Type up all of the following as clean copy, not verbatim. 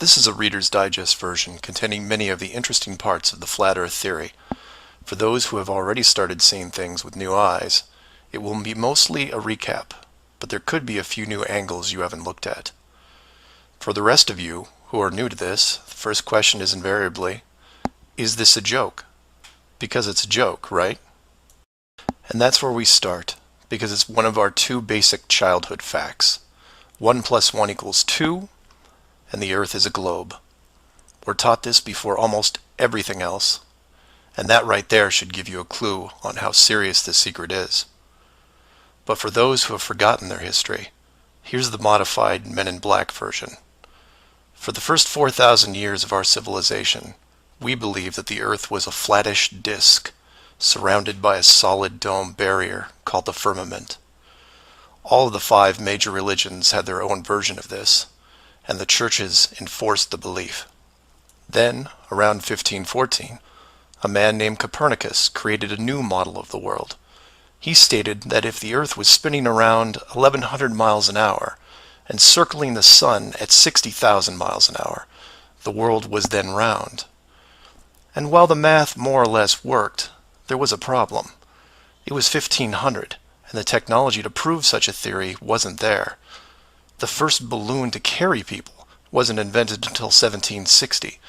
This is a Reader's Digest version containing many of the interesting parts of the Flat Earth theory. For those who have already started seeing things with new eyes, it will be mostly a recap, but there could be a few new angles you haven't looked at. For the rest of you who are new to this, the first question is invariably, is this a joke? Because it's a joke, right? And that's where we start, because it's one of our two basic childhood facts. 1 + 1 = 2, and the Earth is a globe. We're taught this before almost everything else, and that right there should give you a clue on how serious this secret is. But for those who have forgotten their history, here's the modified Men in Black version. For the first 4,000 years of our civilization, we believed that the Earth was a flattish disk surrounded by a solid dome barrier called the firmament. All of the 5 major religions had their own version of this, and the churches enforced the belief. Then, around 1514, a man named Copernicus created a new model of the world. He stated that if the Earth was spinning around 1,100 miles an hour and circling the Sun at 60,000 miles an hour, the world was then round. And while the math more or less worked, there was a problem. It was 1500, and the technology to prove such a theory wasn't there. The first balloon to carry people wasn't invented until 1760.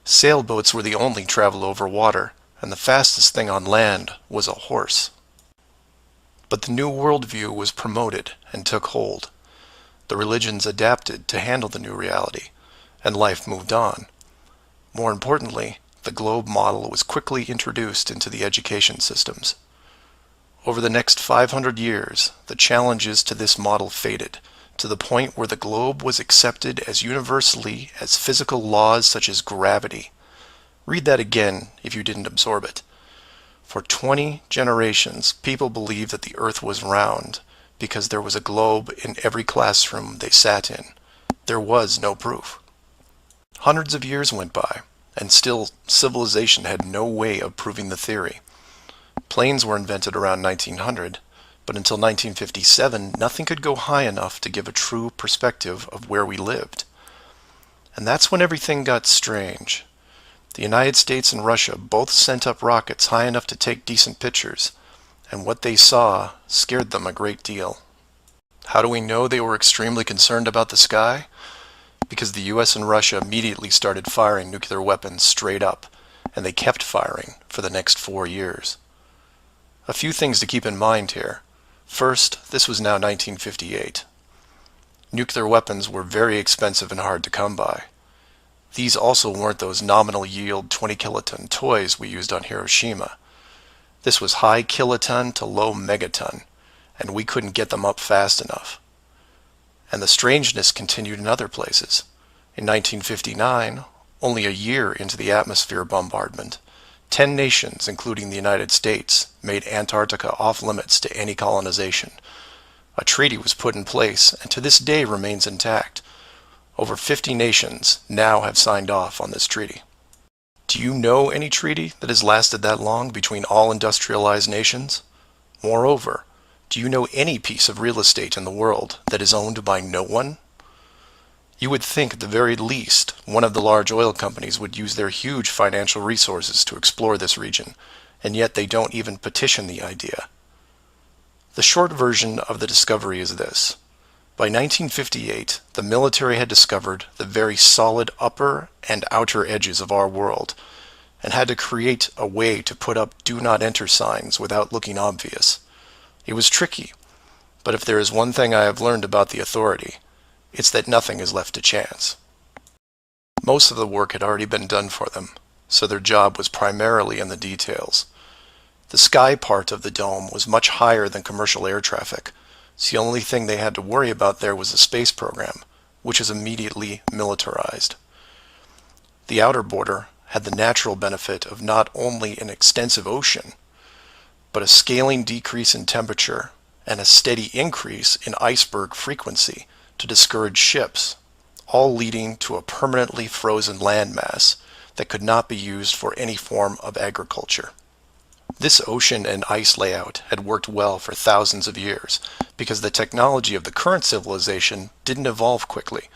Sailboats were the only travel over water, and the fastest thing on land was a horse. But the new worldview was promoted and took hold. The religions adapted to handle the new reality, and life moved on. More importantly, the globe model was quickly introduced into the education systems. Over the next 500 years, the challenges to this model faded, to the point where the globe was accepted as universally as physical laws such as gravity. Read that again if you didn't absorb it. For 20 generations, people believed that the Earth was round because there was a globe in every classroom they sat in. There was no proof. Hundreds of years went by, and still civilization had no way of proving the theory. Planes were invented around 1900, but until 1957, nothing could go high enough to give a true perspective of where we lived. And that's when everything got strange. The United States and Russia both sent up rockets high enough to take decent pictures, and what they saw scared them a great deal. How do we know they were extremely concerned about the sky? Because the US and Russia immediately started firing nuclear weapons straight up, and they kept firing for the next 4 years. A few things to keep in mind here. First, this was now 1958. Nuclear weapons were very expensive and hard to come by. These also weren't those nominal yield 20 kiloton toys we used on Hiroshima. This was high kiloton to low megaton, and we couldn't get them up fast enough. And the strangeness continued in other places. In 1959, only a year into the atmosphere bombardment, 10 nations, including the United States, made Antarctica off-limits to any colonization. A treaty was put in place and to this day remains intact. Over 50 nations now have signed off on this treaty. Do you know any treaty that has lasted that long between all industrialized nations? Moreover, do you know any piece of real estate in the world that is owned by no one? You would think at the very least one of the large oil companies would use their huge financial resources to explore this region, and yet they don't even petition the idea. The short version of the discovery is this. By 1958, the military had discovered the very solid upper and outer edges of our world, and had to create a way to put up "Do Not Enter" signs without looking obvious. It was tricky, but if there is one thing I have learned about the authority, it's that nothing is left to chance. Most of the work had already been done for them, so their job was primarily in the details. The sky part of the dome was much higher than commercial air traffic, so the only thing they had to worry about there was the space program, which is immediately militarized. The outer border had the natural benefit of not only an extensive ocean, but a scaling decrease in temperature and a steady increase in iceberg frequency to discourage ships, all leading to a permanently frozen landmass that could not be used for any form of agriculture. This ocean and ice layout had worked well for thousands of years because the technology of the current civilization didn't evolve quickly.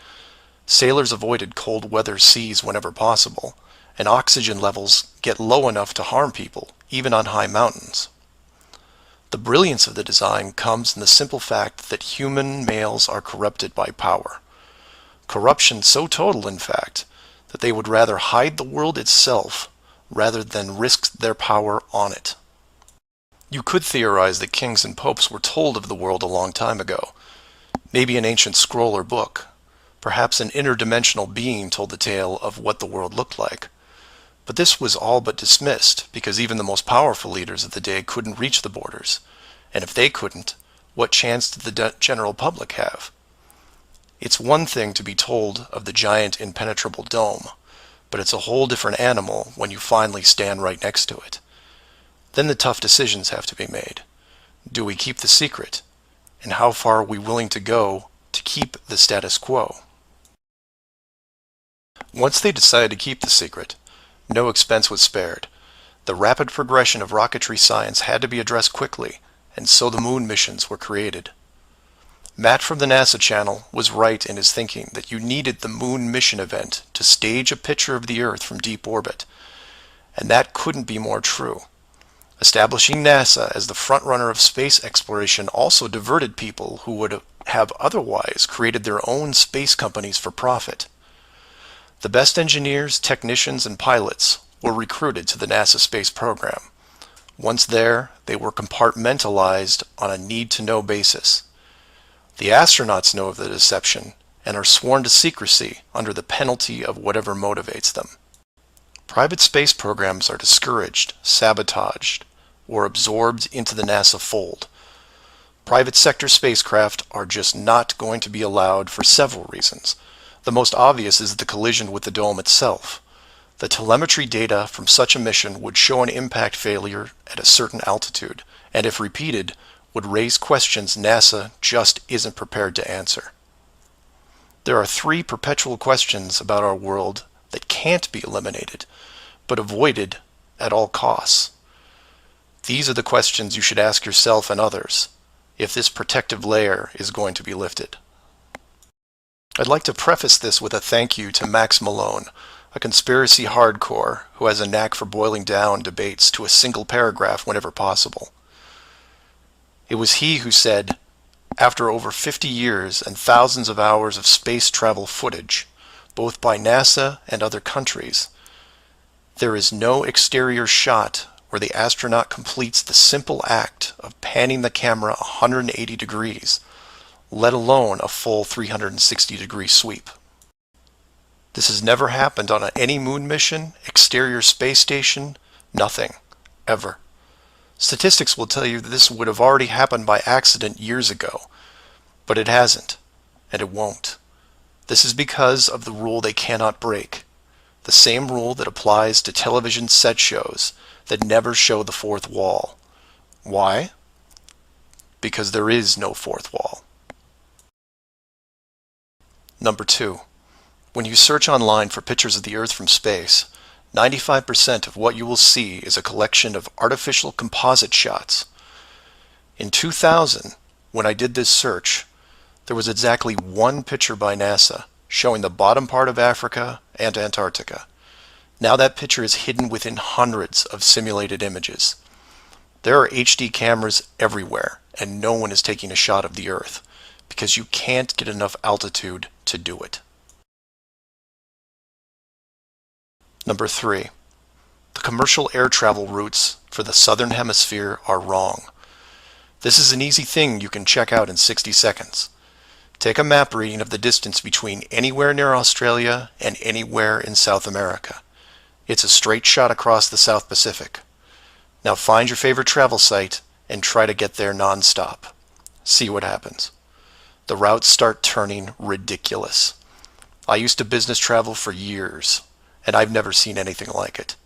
Sailors avoided cold weather seas whenever possible, and oxygen levels get low enough to harm people, even on high mountains. The brilliance of the design comes in the simple fact that human males are corrupted by power. Corruption so total, in fact, that they would rather hide the world itself rather than risk their power on it. You could theorize that kings and popes were told of the world a long time ago. Maybe an ancient scroll or book. Perhaps an interdimensional being told the tale of what the world looked like. But this was all but dismissed, because even the most powerful leaders of the day couldn't reach the borders. And if they couldn't, what chance did the general public have? It's one thing to be told of the giant impenetrable dome, but it's a whole different animal when you finally stand right next to it. Then the tough decisions have to be made. Do we keep the secret? And how far are we willing to go to keep the status quo? Once they decided to keep the secret, no expense was spared. The rapid progression of rocketry science had to be addressed quickly, and so the moon missions were created. Matt from the NASA channel was right in his thinking that you needed the moon mission event to stage a picture of the Earth from deep orbit, and that couldn't be more true. Establishing NASA as the frontrunner of space exploration also diverted people who would have otherwise created their own space companies for profit. The best engineers, technicians, and pilots were recruited to the NASA space program. Once there, they were compartmentalized on a need-to-know basis. The astronauts know of the deception and are sworn to secrecy under the penalty of whatever motivates them. Private space programs are discouraged, sabotaged, or absorbed into the NASA fold. Private sector spacecraft are just not going to be allowed for several reasons. The most obvious is the collision with the dome itself. The telemetry data from such a mission would show an impact failure at a certain altitude, and if repeated, would raise questions NASA just isn't prepared to answer. There are 3 perpetual questions about our world that can't be eliminated, but avoided at all costs. These are the questions you should ask yourself and others if this protective layer is going to be lifted. I'd like to preface this with a thank you to Max Malone, a conspiracy hardcore who has a knack for boiling down debates to a single paragraph whenever possible. It was he who said, after over 50 years and thousands of hours of space travel footage, both by NASA and other countries, there is no exterior shot where the astronaut completes the simple act of panning the camera 180 degrees, let alone a full 360-degree sweep. This has never happened on any moon mission, exterior space station, nothing, ever. Statistics will tell you that this would have already happened by accident years ago, but it hasn't, and it won't. This is because of the rule they cannot break, the same rule that applies to television set shows that never show the fourth wall. Why? Because there is no fourth wall. Number 2. When you search online for pictures of the Earth from space, 95% of what you will see is a collection of artificial composite shots. In 2000, when I did this search, there was exactly 1 picture by NASA showing the bottom part of Africa and Antarctica. Now that picture is hidden within hundreds of simulated images. There are HD cameras everywhere, and no one is taking a shot of the Earth, because you can't get enough altitude to do it. Number 3. The commercial air travel routes for the southern hemisphere are wrong. This is an easy thing you can check out in 60 seconds. Take a map reading of the distance between anywhere near Australia and anywhere in South America. It's a straight shot across the South Pacific. Now find your favorite travel site and try to get there non-stop. See what happens. The routes start turning ridiculous. I used to business travel for years, and I've never seen anything like it.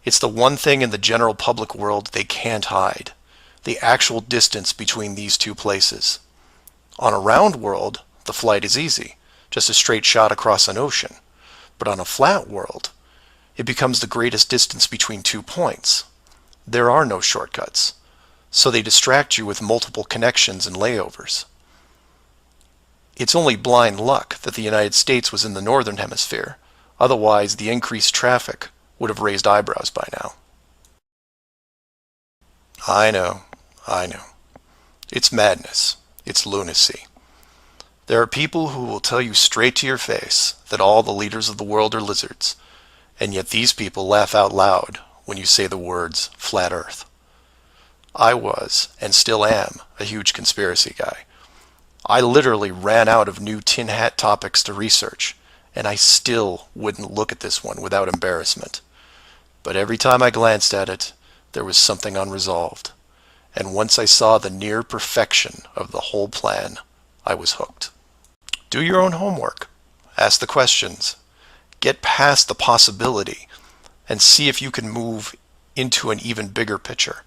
It's the one thing in the general public world they can't hide, the actual distance between these 2 places. On a round world, the flight is easy, just a straight shot across an ocean. But on a flat world, it becomes the greatest distance between 2 points. There are no shortcuts, so they distract you with multiple connections and layovers. It's only blind luck that the United States was in the northern hemisphere. Otherwise, the increased traffic would have raised eyebrows by now. I know, I know. It's madness. It's lunacy. There are people who will tell you straight to your face that all the leaders of the world are lizards, and yet these people laugh out loud when you say the words flat earth. I was, and still am, a huge conspiracy guy. I literally ran out of new tin hat topics to research, and I still wouldn't look at this one without embarrassment. But every time I glanced at it, there was something unresolved. And once I saw the near perfection of the whole plan, I was hooked. Do your own homework. Ask the questions. Get past the possibility and see if you can move into an even bigger picture.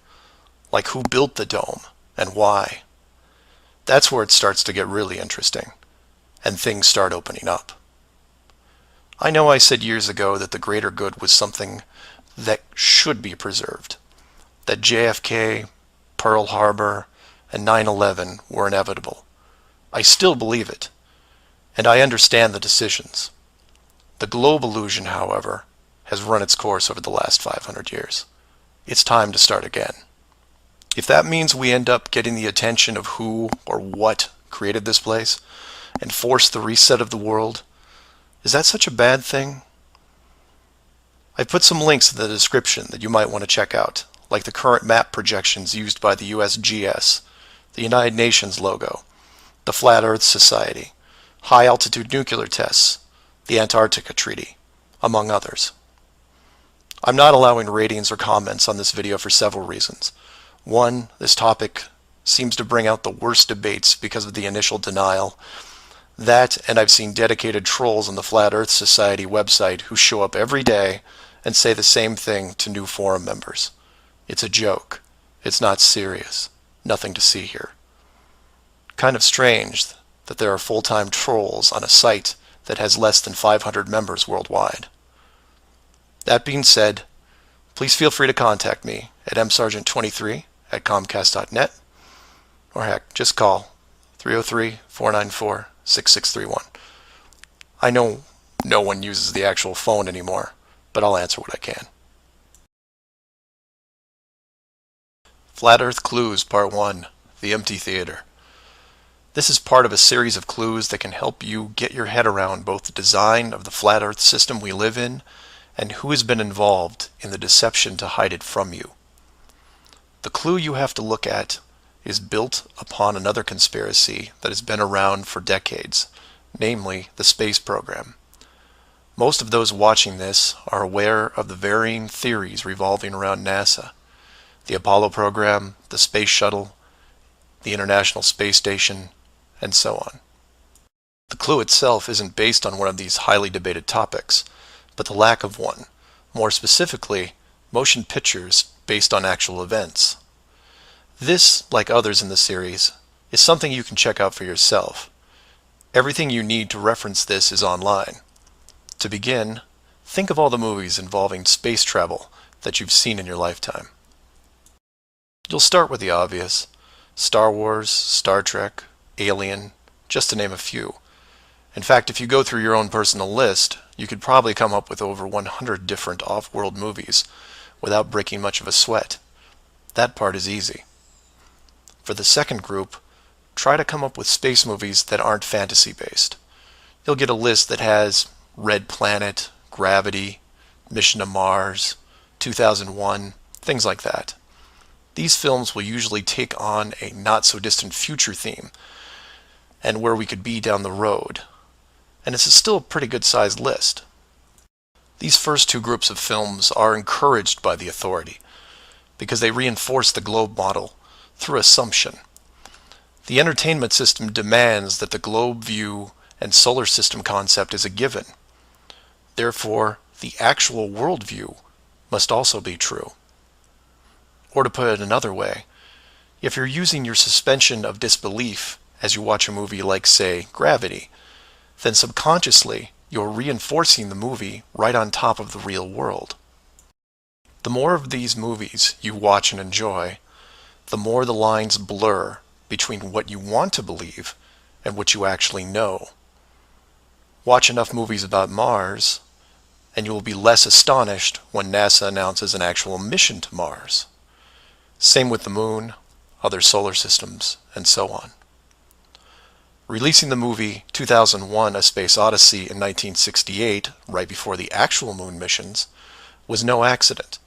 Like who built the dome and why. That's where it starts to get really interesting and things start opening up. I know I said years ago that the greater good was something that should be preserved. That JFK, Pearl Harbor, and 9/11 were inevitable. I still believe it. And I understand the decisions. The globe illusion, however, has run its course over the last 500 years. It's time to start again. If that means we end up getting the attention of who or what created this place and force the reset of the world, is that such a bad thing? I've put some links in the description that you might want to check out, like the current map projections used by the USGS, the United Nations logo, the Flat Earth Society, high-altitude nuclear tests, the Antarctica Treaty, among others. I'm not allowing ratings or comments on this video for several reasons. One, this topic seems to bring out the worst debates because of the initial denial. That, and I've seen dedicated trolls on the Flat Earth Society website who show up every day and say the same thing to new forum members. It's a joke. It's not serious. Nothing to see here. Kind of strange that there are full-time trolls on a site that has less than 500 members worldwide. That being said, please feel free to contact me at msargent23@comcast.net, or heck, just call 303-494-6631. I know no one uses the actual phone anymore, but I'll answer what I can. Flat Earth Clues Part 1, The Empty Theater. This is part of a series of clues that can help you get your head around both the design of the flat Earth system we live in and who has been involved in the deception to hide it from you. The clue you have to look at is built upon another conspiracy that has been around for decades, namely the space program. Most of those watching this are aware of the varying theories revolving around NASA, the Apollo program, the space shuttle, the International Space Station, and so on. The clue itself isn't based on one of these highly debated topics, but the lack of one, more specifically, motion pictures based on actual events. This, like others in the series, is something you can check out for yourself. Everything you need to reference this is online. To begin, think of all the movies involving space travel that you've seen in your lifetime. You'll start with the obvious: Star Wars, Star Trek, Alien, just to name a few. In fact, if you go through your own personal list, you could probably come up with over 100 different off-world movies without breaking much of a sweat. That part is easy. For the second group, try to come up with space movies that aren't fantasy-based. You'll get a list that has Red Planet, Gravity, Mission to Mars, 2001, things like that. These films will usually take on a not-so-distant future theme and where we could be down the road. And it's still a pretty good-sized list. These first two groups of films are encouraged by the authority because they reinforce the globe model through assumption. The entertainment system demands that the globe view and solar system concept is a given. Therefore, the actual worldview must also be true. Or to put it another way, if you're using your suspension of disbelief as you watch a movie like, say, Gravity, then subconsciously you're reinforcing the movie right on top of the real world. The more of these movies you watch and enjoy, the more the lines blur between what you want to believe and what you actually know. Watch enough movies about Mars, and you will be less astonished when NASA announces an actual mission to Mars. Same with the Moon, other solar systems, and so on. Releasing the movie 2001: A Space Odyssey in 1968, right before the actual Moon missions, was no accident.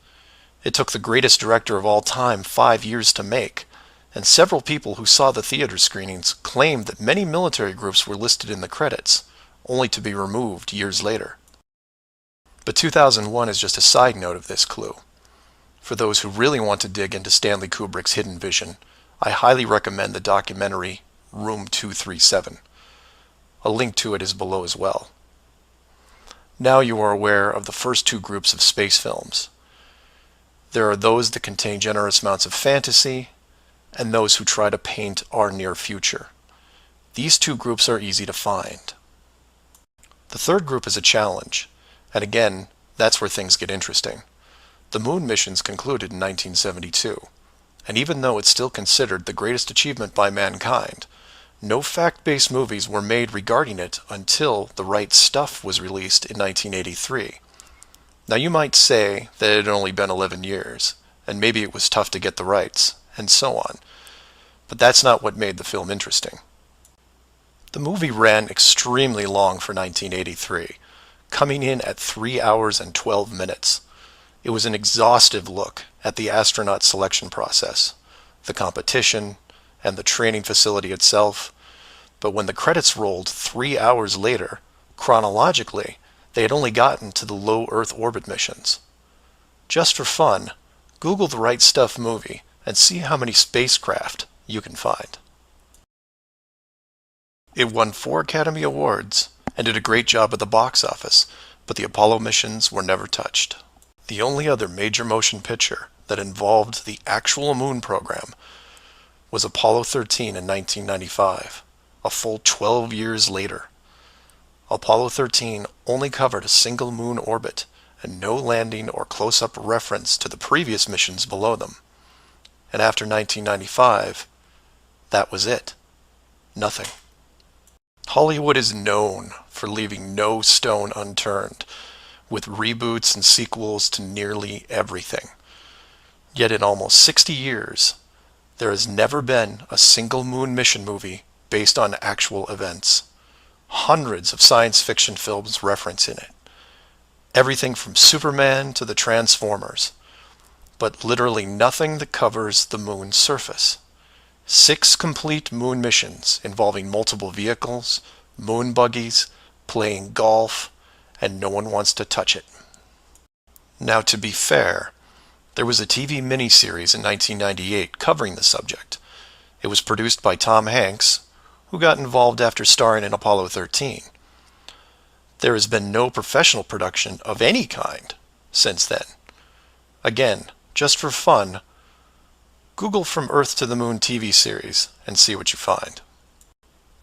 It took the greatest director of all time 5 years to make, and several people who saw the theater screenings claimed that many military groups were listed in the credits, only to be removed years later. But 2001 is just a side note of this clue. For those who really want to dig into Stanley Kubrick's hidden vision, I highly recommend the documentary Room 237. A link to it is below as well. Now you are aware of the first two groups of space films. There are those that contain generous amounts of fantasy, and those who try to paint our near future. These two groups are easy to find. The third group is a challenge, and again, that's where things get interesting. The Moon missions concluded in 1972, and even though it's still considered the greatest achievement by mankind, no fact-based movies were made regarding it until The Right Stuff was released in 1983. Now you might say that it had only been 11 years, and maybe it was tough to get the rights, and so on. But that's not what made the film interesting. The movie ran extremely long for 1983, coming in at 3 hours and 12 minutes. It was an exhaustive look at the astronaut selection process, the competition, and the training facility itself. But when the credits rolled 3 hours later, chronologically, they had only gotten to the low Earth orbit missions. Just for fun, Google The Right Stuff movie and see how many spacecraft you can find. It won 4 Academy Awards and did a great job at the box office, but the Apollo missions were never touched. The only other major motion picture that involved the actual moon program was Apollo 13 in 1995, a full 12 years later. Apollo 13 only covered a single moon orbit and no landing or close-up reference to the previous missions below them. And after 1995, that was it. Nothing. Hollywood is known for leaving no stone unturned, with reboots and sequels to nearly everything. Yet in almost 60 years, there has never been a single moon mission movie based on actual events. Hundreds of science fiction films reference in it. Everything from Superman to the Transformers. But literally nothing that covers the moon's surface. 6 complete moon missions involving multiple vehicles, moon buggies, playing golf, and no one wants to touch it. Now, to be fair, there was a TV miniseries in 1998 covering the subject. It was produced by Tom Hanks, who got involved after starring in Apollo 13. There has been no professional production of any kind since then. Again, just for fun, Google From Earth to the Moon TV series and see what you find.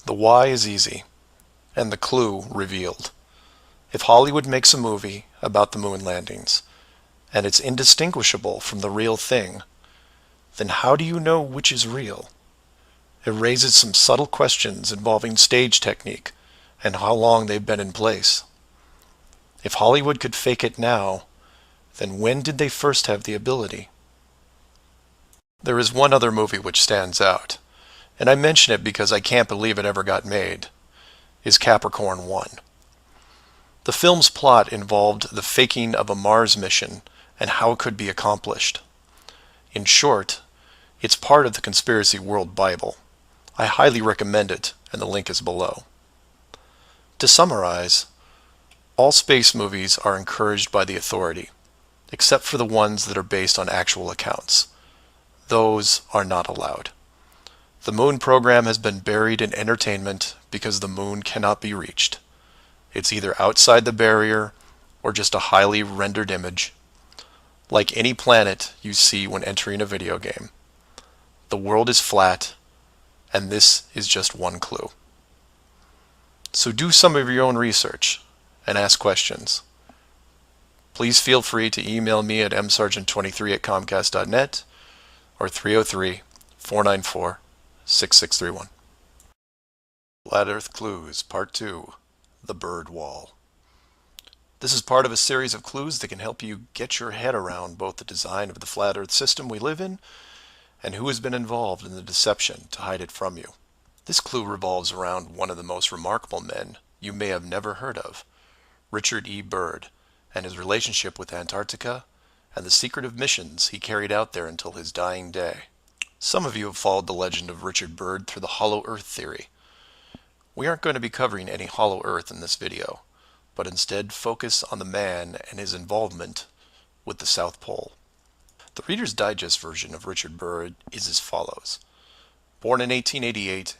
The why is easy, and the clue revealed. If Hollywood makes a movie about the moon landings, and it's indistinguishable from the real thing, then how do you know which is real? It raises some subtle questions involving stage technique and how long they've been in place. If Hollywood could fake it now, then when did they first have the ability? There is one other movie which stands out, and I mention it because I can't believe it ever got made, is Capricorn 1. The film's plot involved the faking of a Mars mission and how it could be accomplished. In short, it's part of the Conspiracy World Bible. I highly recommend it, and the link is below. To summarize, all space movies are encouraged by the authority, except for the ones that are based on actual accounts. Those are not allowed. The moon program has been buried in entertainment because the moon cannot be reached. It's either outside the barrier or just a highly rendered image, like any planet you see when entering a video game. The world is flat, and this is just one clue. So do some of your own research and ask questions. Please feel free to email me at msargent23@comcast.net or 303-494-6631. Flat Earth Clues, Part 2, The Bird Wall. This is part of a series of clues that can help you get your head around both the design of the flat Earth system we live in and who has been involved in the deception to hide it from you. This clue revolves around one of the most remarkable men you may have never heard of, Richard E. Byrd, and his relationship with Antarctica and the secretive missions he carried out there until his dying day. Some of you have followed the legend of Richard Byrd through the hollow Earth theory. We aren't going to be covering any hollow Earth in this video, but instead focus on the man and his involvement with the South Pole. The Reader's Digest version of Richard Byrd is as follows. Born in 1888,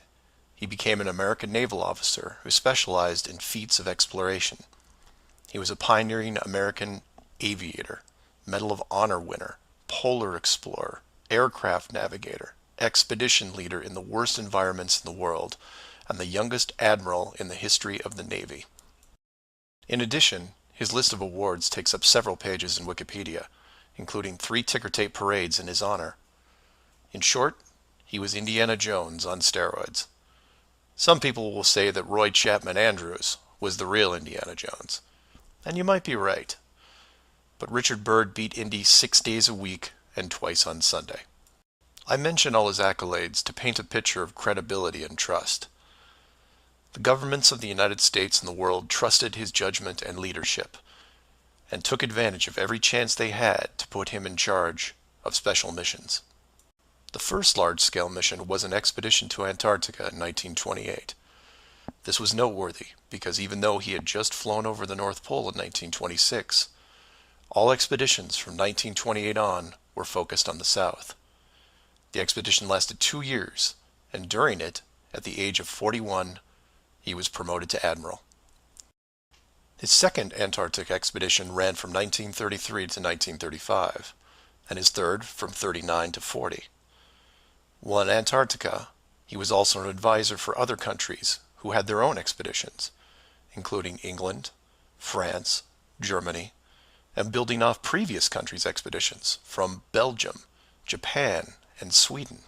he became an American naval officer who specialized in feats of exploration. He was a pioneering American aviator, Medal of Honor winner, polar explorer, aircraft navigator, expedition leader in the worst environments in the world, and the youngest admiral in the history of the Navy. In addition, his list of awards takes up several pages in Wikipedia, including 3 ticker tape parades in his honor. In short, he was Indiana Jones on steroids. Some people will say that Roy Chapman Andrews was the real Indiana Jones, and you might be right. But Richard Byrd beat Indy 6 days a week and twice on Sunday. I mention all his accolades to paint a picture of credibility and trust. The governments of the United States and the world trusted his judgment and leadership, and took advantage of every chance they had to put him in charge of special missions. The first large-scale mission was an expedition to Antarctica in 1928. This was noteworthy because even though he had just flown over the North Pole in 1926, all expeditions from 1928 on were focused on the South. The expedition lasted 2 years, and during it, at the age of 41, he was promoted to admiral. His second Antarctic expedition ran from 1933 to 1935, and his third from 39 to 40. While in Antarctica, he was also an advisor for other countries who had their own expeditions, including England, France, Germany, and building off previous countries' expeditions from Belgium, Japan, and Sweden.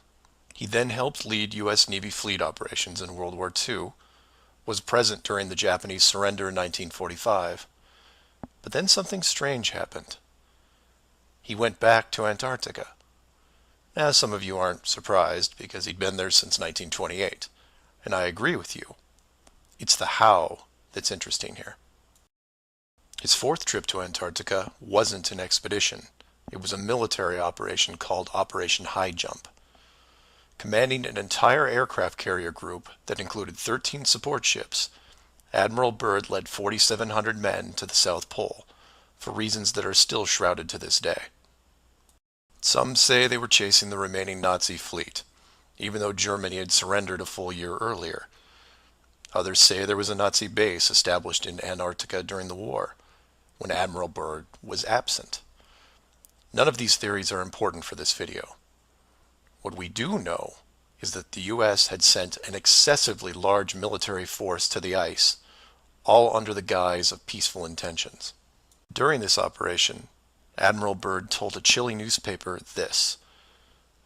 He then helped lead U.S. Navy fleet operations in World War II, was present during the Japanese surrender in 1945, but then something strange happened. He went back to Antarctica. Now, some of you aren't surprised because he'd been there since 1928, and I agree with you. It's the how that's interesting here. His fourth trip to Antarctica wasn't an expedition. It was a military operation called Operation High Jump. Commanding an entire aircraft carrier group that included 13 support ships, Admiral Byrd led 4,700 men to the South Pole, for reasons that are still shrouded to this day. Some say they were chasing the remaining Nazi fleet, even though Germany had surrendered a full year earlier. Others say there was a Nazi base established in Antarctica during the war, when Admiral Byrd was absent. None of these theories are important for this video. What we do know is that the U.S. had sent an excessively large military force to the ice, all under the guise of peaceful intentions. During this operation, Admiral Byrd told a Chile newspaper this: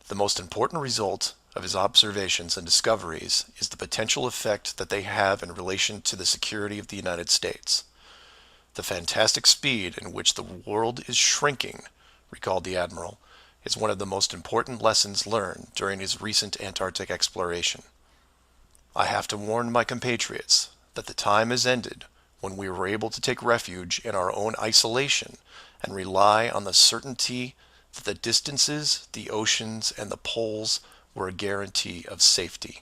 "The most important result of his observations and discoveries is the potential effect that they have in relation to the security of the United States. The fantastic speed in which the world is shrinking," recalled the Admiral, "is one of the most important lessons learned during his recent Antarctic exploration. I have to warn my compatriots that the time has ended when we were able to take refuge in our own isolation and rely on the certainty that the distances, the oceans, and the poles were a guarantee of safety."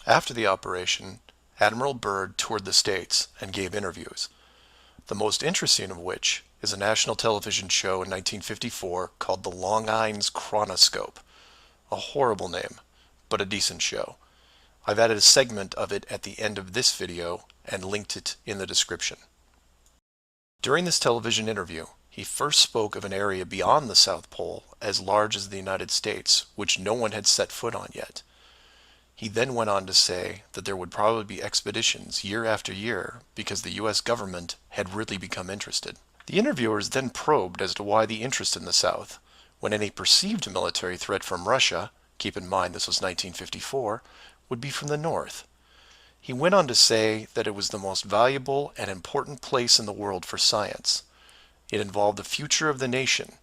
After the operation, Admiral Byrd toured the States and gave interviews, the most interesting of which is a national television show in 1954 called The Longines Chronoscope. A horrible name, but a decent show. I've added a segment of it at the end of this video and linked it in the description. During this television interview, he first spoke of an area beyond the South Pole as large as the United States, which no one had set foot on yet. He then went on to say that there would probably be expeditions year after year because the U.S. government had really become interested. The interviewers then probed as to why the interest in the South, when any perceived military threat from Russia, keep in mind this was 1954, would be from the North. He went on to say that it was the most valuable and important place in the world for science. It involved the future of the nation,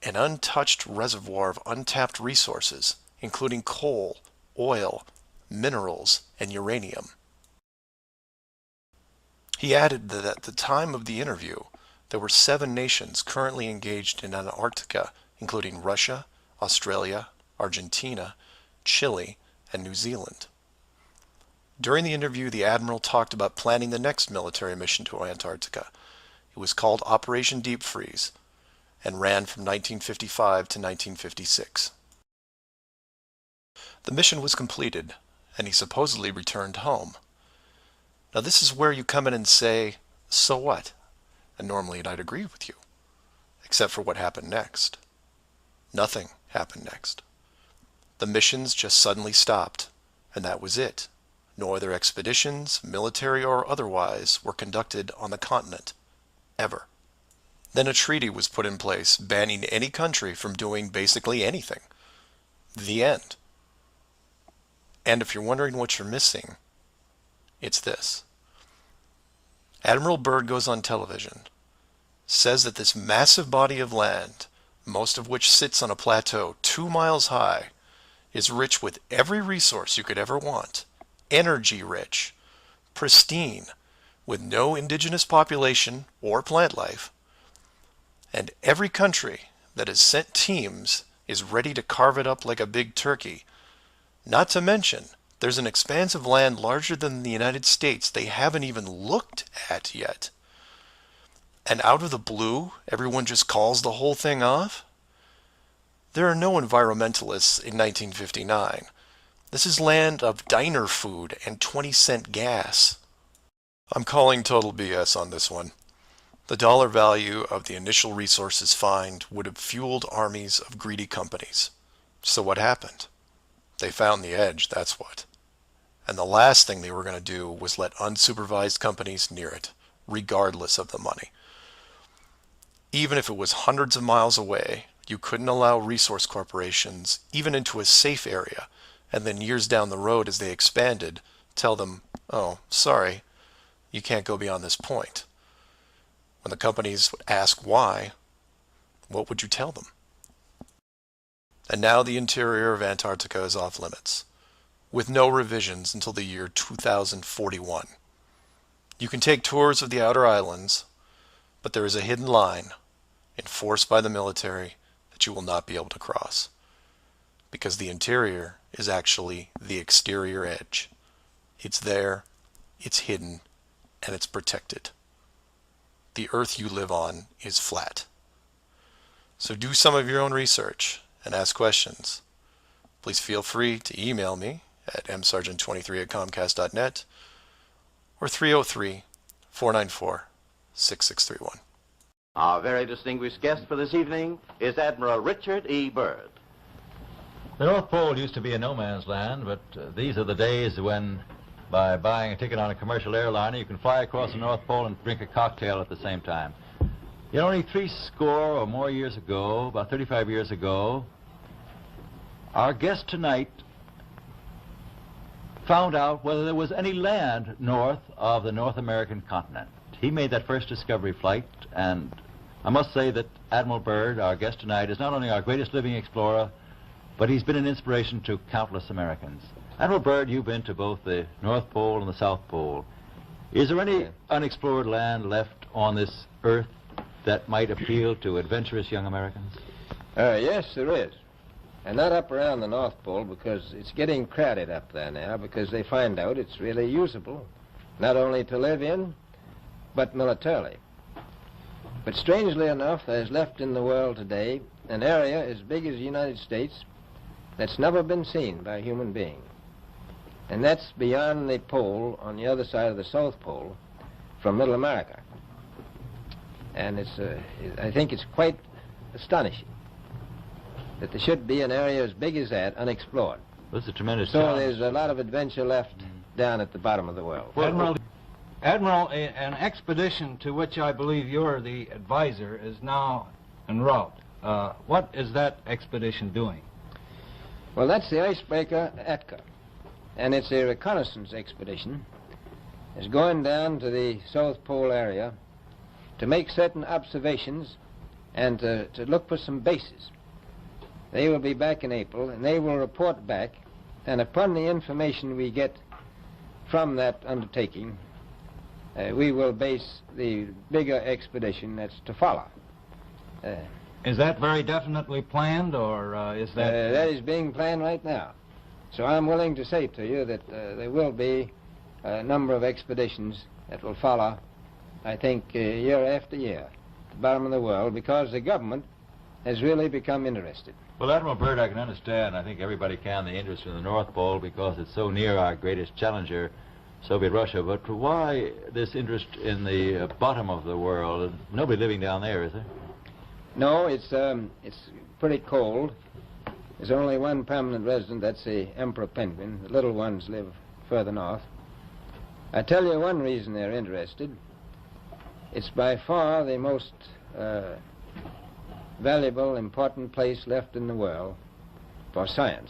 an untouched reservoir of untapped resources, including coal, oil, minerals, and uranium. He added that at the time of the interview, there were 7 nations currently engaged in Antarctica, including Russia, Australia, Argentina, Chile, and New Zealand. During the interview, the Admiral talked about planning the next military mission to Antarctica. It was called Operation Deep Freeze and ran from 1955 to 1956. The mission was completed, and he supposedly returned home. Now this is where you come in and say, so what? And normally I'd agree with you, except for what happened next. Nothing happened next. The missions just suddenly stopped, and that was it. No other expeditions, military or otherwise, were conducted on the continent, ever. Then a treaty was put in place banning any country from doing basically anything. The end. And if you're wondering what you're missing, it's this. Admiral Byrd goes on television, says that this massive body of land, most of which sits on a plateau 2 miles high, is rich with every resource you could ever want, energy rich, pristine, with no indigenous population or plant life, and every country that has sent teams is ready to carve it up like a big turkey. Not to mention, there's an expanse of land larger than the United States they haven't even looked at yet. And out of the blue, everyone just calls the whole thing off? There are no environmentalists in 1959. This is land of diner food and 20-cent gas. I'm calling total BS on this one. The dollar value of the initial resources find would have fueled armies of greedy companies. So what happened? They found the edge, that's what. And the last thing they were going to do was let unsupervised companies near it, regardless of the money. Even if it was hundreds of miles away, you couldn't allow resource corporations even into a safe area, and then years down the road as they expanded, tell them, oh, sorry, you can't go beyond this point. When the companies would ask why, what would you tell them? And now the interior of Antarctica is off limits, with no revisions until the year 2041. You can take tours of the outer islands, but there is a hidden line, enforced by the military, that you will not be able to cross. Because the interior is actually the exterior edge. It's there, it's hidden, and it's protected. The Earth you live on is flat. So do some of your own research and ask questions. Please feel free to email me at msargent23@comcast.net or 303-494-6631. Our very distinguished guest for this evening is Admiral Richard E. Byrd. The North Pole used to be a no man's land, but these are the days when, by buying a ticket on a commercial airliner, you can fly across the North Pole and drink a cocktail at the same time. Yet only 70 or more years ago, about 35 years ago, our guest tonight found out whether there was any land north of the North American continent. He made that first discovery flight, and I must say that Admiral Byrd, our guest tonight, is not only our greatest living explorer, but he's been an inspiration to countless Americans. Admiral Byrd, you've been to both the North Pole and the South Pole. Is there any unexplored land left on this Earth that might appeal to adventurous young Americans? Yes, there is. And not up around the North Pole, because it's getting crowded up there now, because they find out it's really usable, not only to live in, but militarily. But strangely enough, there's left in the world today an area as big as the United States that's never been seen by a human being. And that's beyond the pole on the other side of the South Pole from Middle America. And I think it's quite astonishing that there should be an area as big as that unexplored. This is a tremendous So challenge. there's a lot of adventure left down at the bottom of the world. Admiral, an expedition to which I believe you're the advisor is now en route. What is that expedition doing? Well, that's the icebreaker Atka. And it's a reconnaissance expedition is going down to the South Pole area to make certain observations and to look for some bases. They will be back in April, and they will report back, and upon the information we get from that undertaking, we will base the bigger expedition that's to follow. Is that very definitely planned, or is that... That is being planned right now. So I'm willing to say to you that there will be a number of expeditions that will follow, I think, year after year, at the bottom of the world, because the government has really become interested. Well, Admiral Byrd, I can understand, I think everybody can, the interest in the North Pole because it's so near our greatest challenger, Soviet Russia. But why this interest in the bottom of the world? Nobody living down there, is there? No, it's pretty cold. There's only one permanent resident, that's the emperor penguin. The little ones live further north. I tell you one reason they're interested. It's by far the most valuable, important place left in the world for science.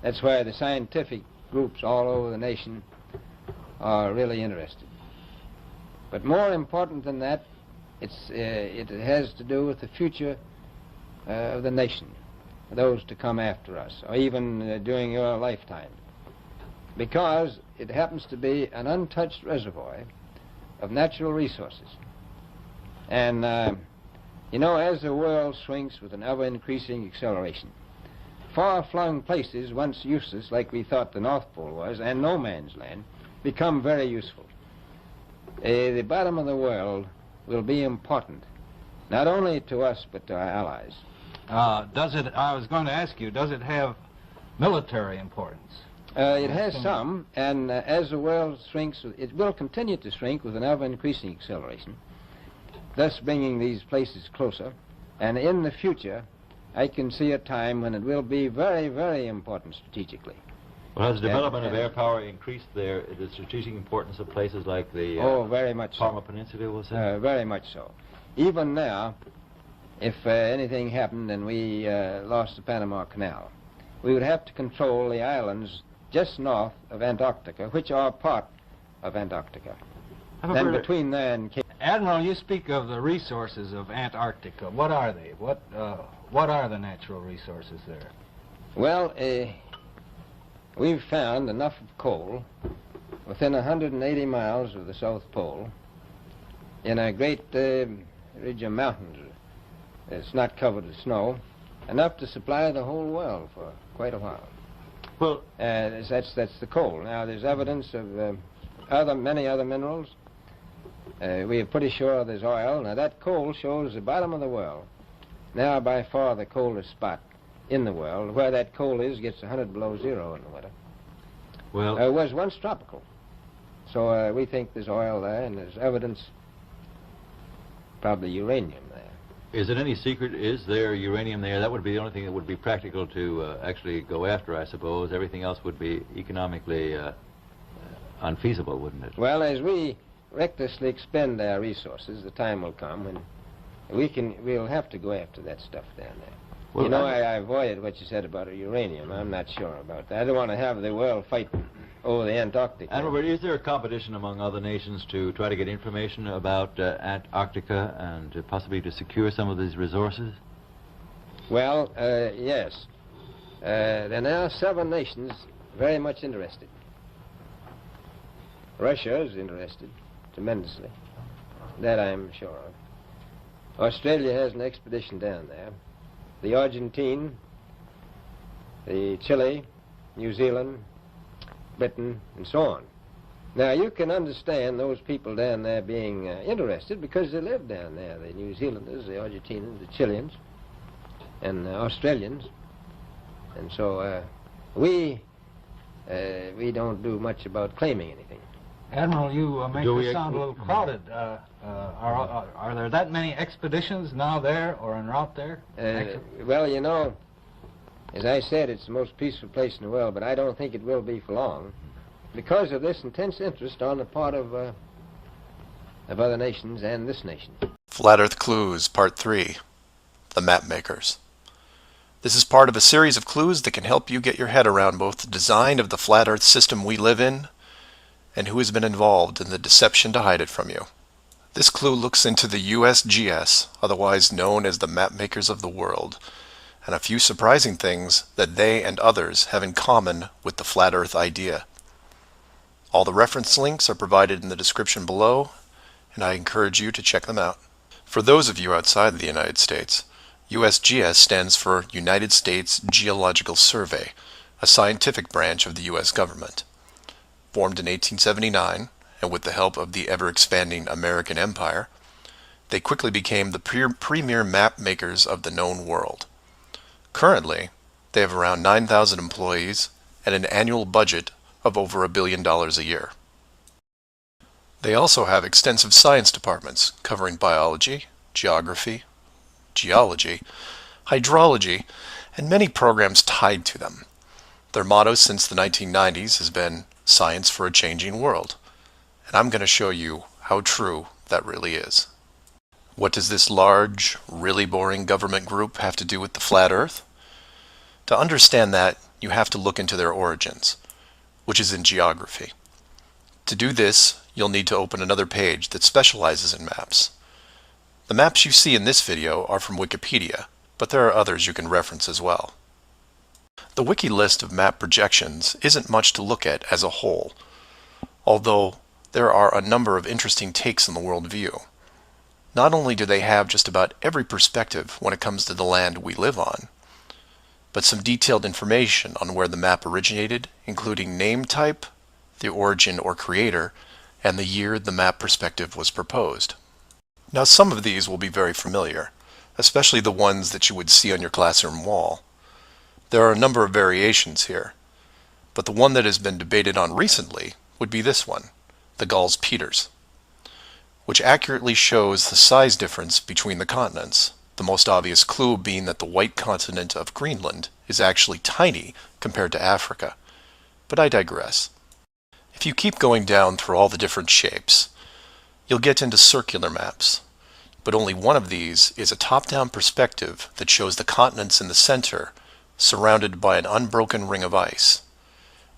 That's why the scientific groups all over the nation are really interested. But more important than that, it has to do with the future of the nation, those to come after us, or even during your lifetime, because it happens to be an untouched reservoir of natural resources. And you know, as the world shrinks with an ever-increasing acceleration, far-flung places once useless, like we thought the North Pole was, and no man's land, become very useful. The bottom of the world will be important, not only to us, but to our allies. I was going to ask you, does it have military importance? It has some, and as the world shrinks, it will continue to shrink with an ever-increasing acceleration, thus bringing these places closer. And in the future, I can see a time when it will be very, very important strategically. Well, has the development of air power increased the strategic importance of places like the very much Parma so. Peninsula, was it? Very much so. Even now, if anything happened and we lost the Panama Canal, we would have to control the islands just north of Antarctica, which are part of Antarctica. Then between there and Cape... Admiral, you speak of the resources of Antarctica. What are they? What are the natural resources there? Well, we've found enough of coal within 180 miles of the South Pole in a great ridge of mountains. It's not covered with snow, enough to supply the whole world for quite a while. Well, that's the coal. Now, there's evidence of many other minerals. We are pretty sure there's oil. Now, that coal shows the bottom of the world. Now, by far the coldest spot in the world. Where that coal is gets 100 below zero in the winter. well, It was once tropical. So we think there's oil there, and there's evidence, probably uranium there. is it any secret? Is there uranium there? That would be the only thing that would be practical to actually go after, I suppose. Everything else would be economically unfeasible, wouldn't it? Well, as we recklessly expend our resources, the time will come when we'll have to go after that stuff down there. Well, you know, I avoided what you said about uranium. I'm not sure about that. I don't want to have the world fight over the Antarctic. Admiral, is there a competition among other nations to try to get information about Antarctica and possibly to secure some of these resources? Well, yes. There are now 7 nations very much interested. Russia is interested tremendously. That I'm sure of. Australia has an expedition down there. The Argentine, the Chile, New Zealand, Britain, and so on. Now, you can understand those people down there being interested because they live down there, the New Zealanders, the Argentinians, the Chileans, and the Australians. And so we don't do much about claiming anything. Admiral, you make us sound a little crowded. Are there that many expeditions now there or en route there? Well, you know, as I said, it's the most peaceful place in the world, but I don't think it will be for long because of this intense interest on the part of other nations and this nation. Flat Earth Clues, Part 3, The Map Makers. This is part of a series of clues that can help you get your head around both the design of the flat Earth system we live in and who has been involved in the deception to hide it from you. This clue looks into the USGS, otherwise known as the map makers of the world, and a few surprising things that they and others have in common with the flat Earth idea. All the reference links are provided in the description below, and I encourage you to check them out. For those of you outside the United States, USGS stands for United States Geological Survey, a scientific branch of the U.S. government. Formed in 1879, and with the help of the ever-expanding American Empire, they quickly became the premier map makers of the known world. Currently, they have around 9,000 employees and an annual budget of over $1 billion a year. They also have extensive science departments covering biology, geography, geology, hydrology, and many programs tied to them. Their motto since the 1990s has been "Science for a Changing World," and I'm going to show you how true that really is. What does this large, really boring government group have to do with the flat Earth? To understand that, you have to look into their origins, which is in geography. To do this, you'll need to open another page that specializes in maps. The maps you see in this video are from Wikipedia, but there are others you can reference as well. The wiki list of map projections isn't much to look at as a whole, although there are a number of interesting takes on the world view. Not only do they have just about every perspective when it comes to the land we live on, but some detailed information on where the map originated, including name type, the origin or creator, and the year the map perspective was proposed. Now, some of these will be very familiar, especially the ones that you would see on your classroom wall. There are a number of variations here, but the one that has been debated on recently would be this one, the Gauls-Peters, which accurately shows the size difference between the continents, the most obvious clue being that the white continent of Greenland is actually tiny compared to Africa. But I digress. If you keep going down through all the different shapes, you'll get into circular maps, but only one of these is a top-down perspective that shows the continents in the center, surrounded by an unbroken ring of ice.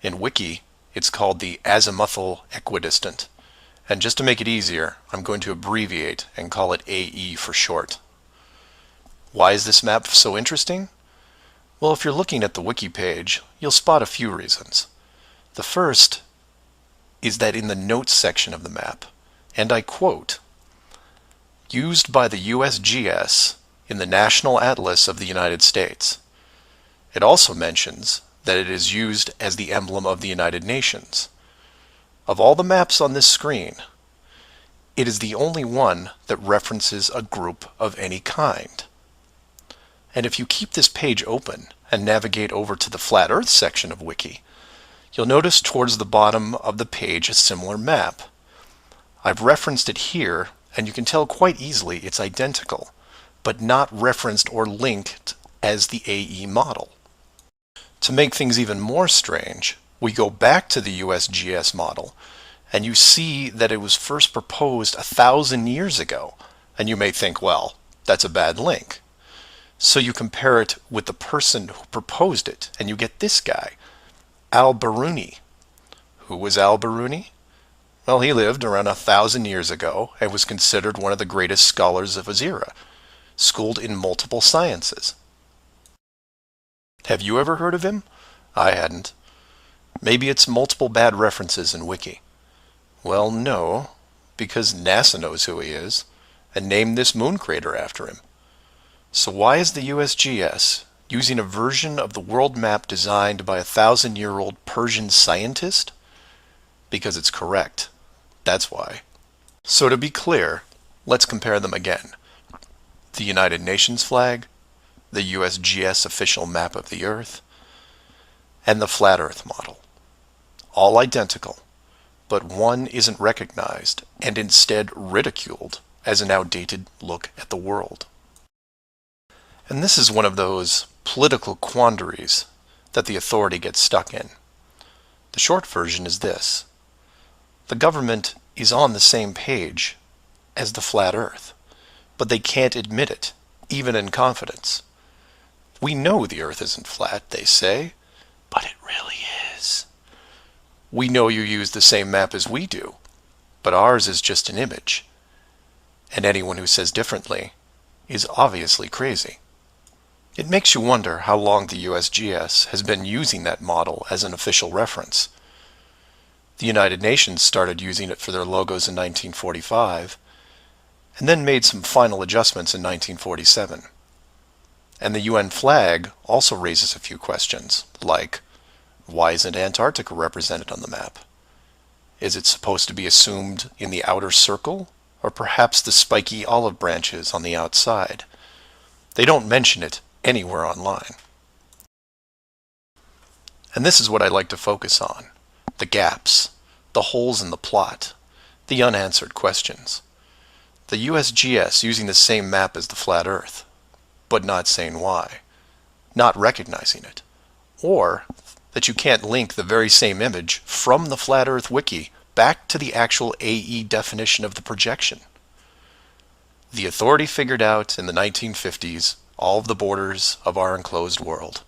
In Wiki, it's called the azimuthal equidistant, and just to make it easier, I'm going to abbreviate and call it AE for short. Why is this map so interesting? Well, if you're looking at the Wiki page, you'll spot a few reasons. The first is that in the notes section of the map, and I quote, "Used by the USGS in the National Atlas of the United States." It also mentions that it is used as the emblem of the United Nations. Of all the maps on this screen, it is the only one that references a group of any kind. And if you keep this page open and navigate over to the Flat Earth section of Wiki, you'll notice towards the bottom of the page a similar map. I've referenced it here, and you can tell quite easily it's identical, but not referenced or linked as the AE model. To make things even more strange, we go back to the USGS model, and you see that it was first proposed 1,000 years ago, and you may think, well, that's a bad link. So you compare it with the person who proposed it, and you get this guy, Al-Biruni. Who was Al-Biruni? Well, he lived around 1,000 years ago and was considered one of the greatest scholars of his era, schooled in multiple sciences. Have you ever heard of him? I hadn't. Maybe it's multiple bad references in Wiki. Well, no, because NASA knows who he is and named this moon crater after him. So why is the USGS using a version of the world map designed by a 1,000-year-old Persian scientist? Because it's correct. That's why. So to be clear, let's compare them again. The United Nations flag, the USGS official map of the Earth, and the Flat Earth model. All identical, but one isn't recognized and instead ridiculed as an outdated look at the world. And this is one of those political quandaries that the authority gets stuck in. The short version is this. The government is on the same page as the flat Earth, but they can't admit it, even in confidence. We know the Earth isn't flat, they say, but it really is. We know you use the same map as we do, but ours is just an image. And anyone who says differently is obviously crazy. It makes you wonder how long the USGS has been using that model as an official reference. The United Nations started using it for their logos in 1945, and then made some final adjustments in 1947. And the UN flag also raises a few questions, like, why isn't Antarctica represented on the map? Is it supposed to be assumed in the outer circle, or perhaps the spiky olive branches on the outside? They don't mention it anywhere online. And this is what I like to focus on: the gaps, the holes in the plot, the unanswered questions. The USGS using the same map as the flat Earth, but not saying why, not recognizing it, or that you can't link the very same image from the Flat Earth Wiki back to the actual AE definition of the projection. The authority figured out in the 1950s all of the borders of our enclosed world,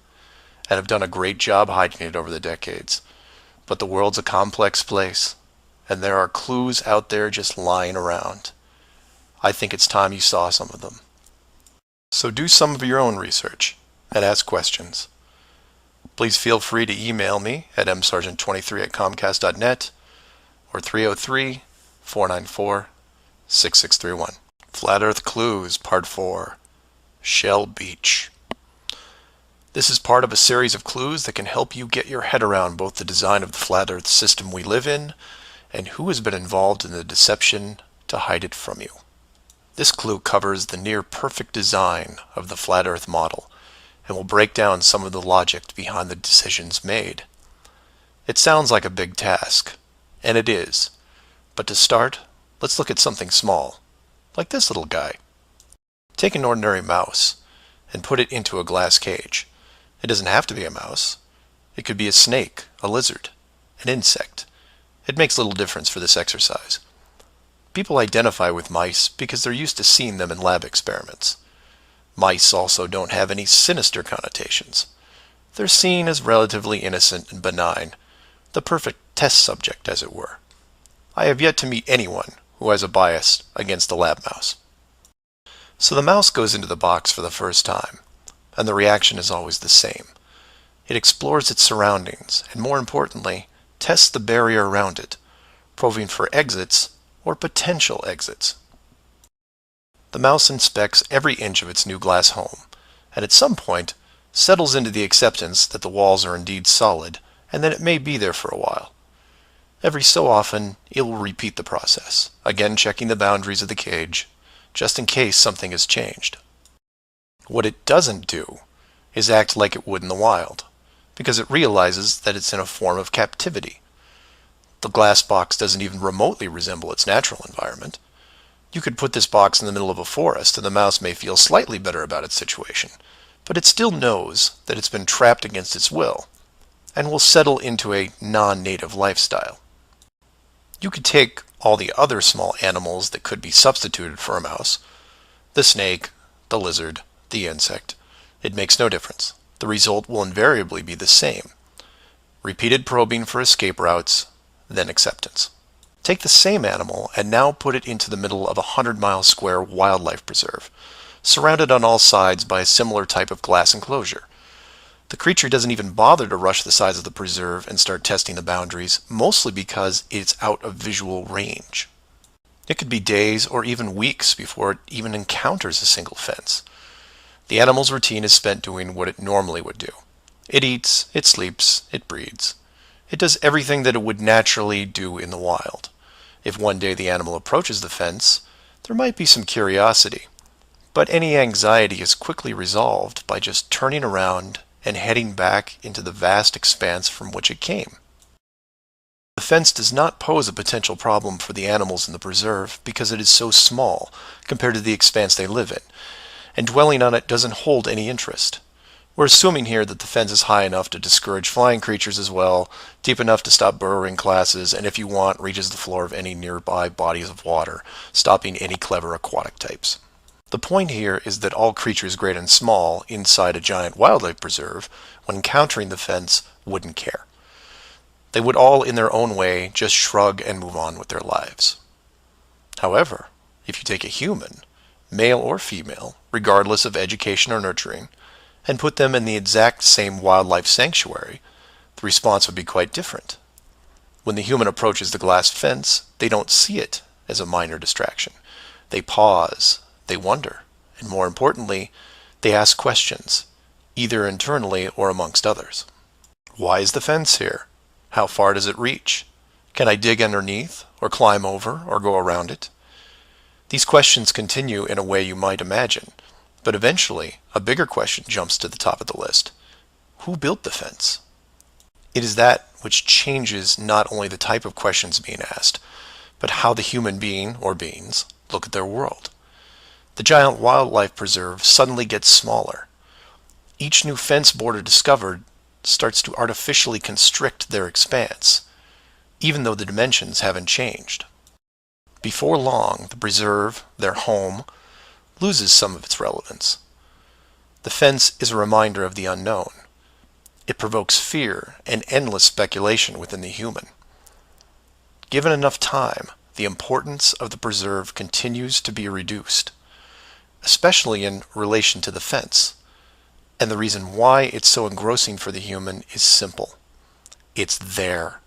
and have done a great job hiding it over the decades. But the world's a complex place, and there are clues out there just lying around. I think it's time you saw some of them. So do some of your own research and ask questions. Please feel free to email me at msargent23@comcast.net or 303-494-6631. Flat Earth Clues, Part 4, Shell Beach. This is part of a series of clues that can help you get your head around both the design of the flat Earth system we live in and who has been involved in the deception to hide it from you. This clue covers the near-perfect design of the flat Earth model and will break down some of the logic behind the decisions made. It sounds like a big task, and it is, but to start, let's look at something small, like this little guy. Take an ordinary mouse and put it into a glass cage. It doesn't have to be a mouse. It could be a snake, a lizard, an insect. It makes little difference for this exercise. People identify with mice because they're used to seeing them in lab experiments. Mice also don't have any sinister connotations. They're seen as relatively innocent and benign, the perfect test subject, as it were. I have yet to meet anyone who has a bias against the lab mouse. So the mouse goes into the box for the first time, and the reaction is always the same. It explores its surroundings, and more importantly, tests the barrier around it, probing for exits or potential exits. The mouse inspects every inch of its new glass home, and at some point settles into the acceptance that the walls are indeed solid and that it may be there for a while. Every so often, it will repeat the process, again checking the boundaries of the cage, just in case something has changed. What it doesn't do is act like it would in the wild, because it realizes that it's in a form of captivity. The glass box doesn't even remotely resemble its natural environment. You could put this box in the middle of a forest and the mouse may feel slightly better about its situation, but it still knows that it's been trapped against its will, and will settle into a non-native lifestyle. You could take all the other small animals that could be substituted for a mouse, the snake, the lizard, the insect. It makes no difference. The result will invariably be the same. Repeated probing for escape routes, then acceptance. Take the same animal and now put it into the middle of a 100-mile square wildlife preserve, surrounded on all sides by a similar type of glass enclosure. The creature doesn't even bother to rush the size of the preserve and start testing the boundaries, mostly because it's out of visual range. It could be days or even weeks before it even encounters a single fence. The animal's routine is spent doing what it normally would do. It eats, it sleeps, it breeds. It does everything that it would naturally do in the wild. If one day the animal approaches the fence, there might be some curiosity, but any anxiety is quickly resolved by just turning around and heading back into the vast expanse from which it came. The fence does not pose a potential problem for the animals in the preserve because it is so small compared to the expanse they live in, and dwelling on it doesn't hold any interest. We're assuming here that the fence is high enough to discourage flying creatures as well, deep enough to stop burrowing classes, and if you want, reaches the floor of any nearby bodies of water, stopping any clever aquatic types. The point here is that all creatures great and small inside a giant wildlife preserve, when encountering the fence, wouldn't care. They would all, in their own way, just shrug and move on with their lives. However, if you take a human, male or female, regardless of education or nurturing, and put them in the exact same wildlife sanctuary, the response would be quite different. When the human approaches the glass fence, they don't see it as a minor distraction. They pause, they wonder, and more importantly, they ask questions, either internally or amongst others. Why is the fence here? How far does it reach? Can I dig underneath, or climb over, or go around it? These questions continue in a way you might imagine, but eventually a bigger question jumps to the top of the list. Who built the fence? It is that which changes not only the type of questions being asked, but how the human being, or beings, look at their world. The giant wildlife preserve suddenly gets smaller. Each new fence border discovered starts to artificially constrict their expanse, even though the dimensions haven't changed. Before long, the preserve, their home, loses some of its relevance. The fence is a reminder of the unknown. It provokes fear and endless speculation within the human. Given enough time, the importance of the preserve continues to be reduced, especially in relation to the fence. And the reason why it's so engrossing for the human is simple. It's there.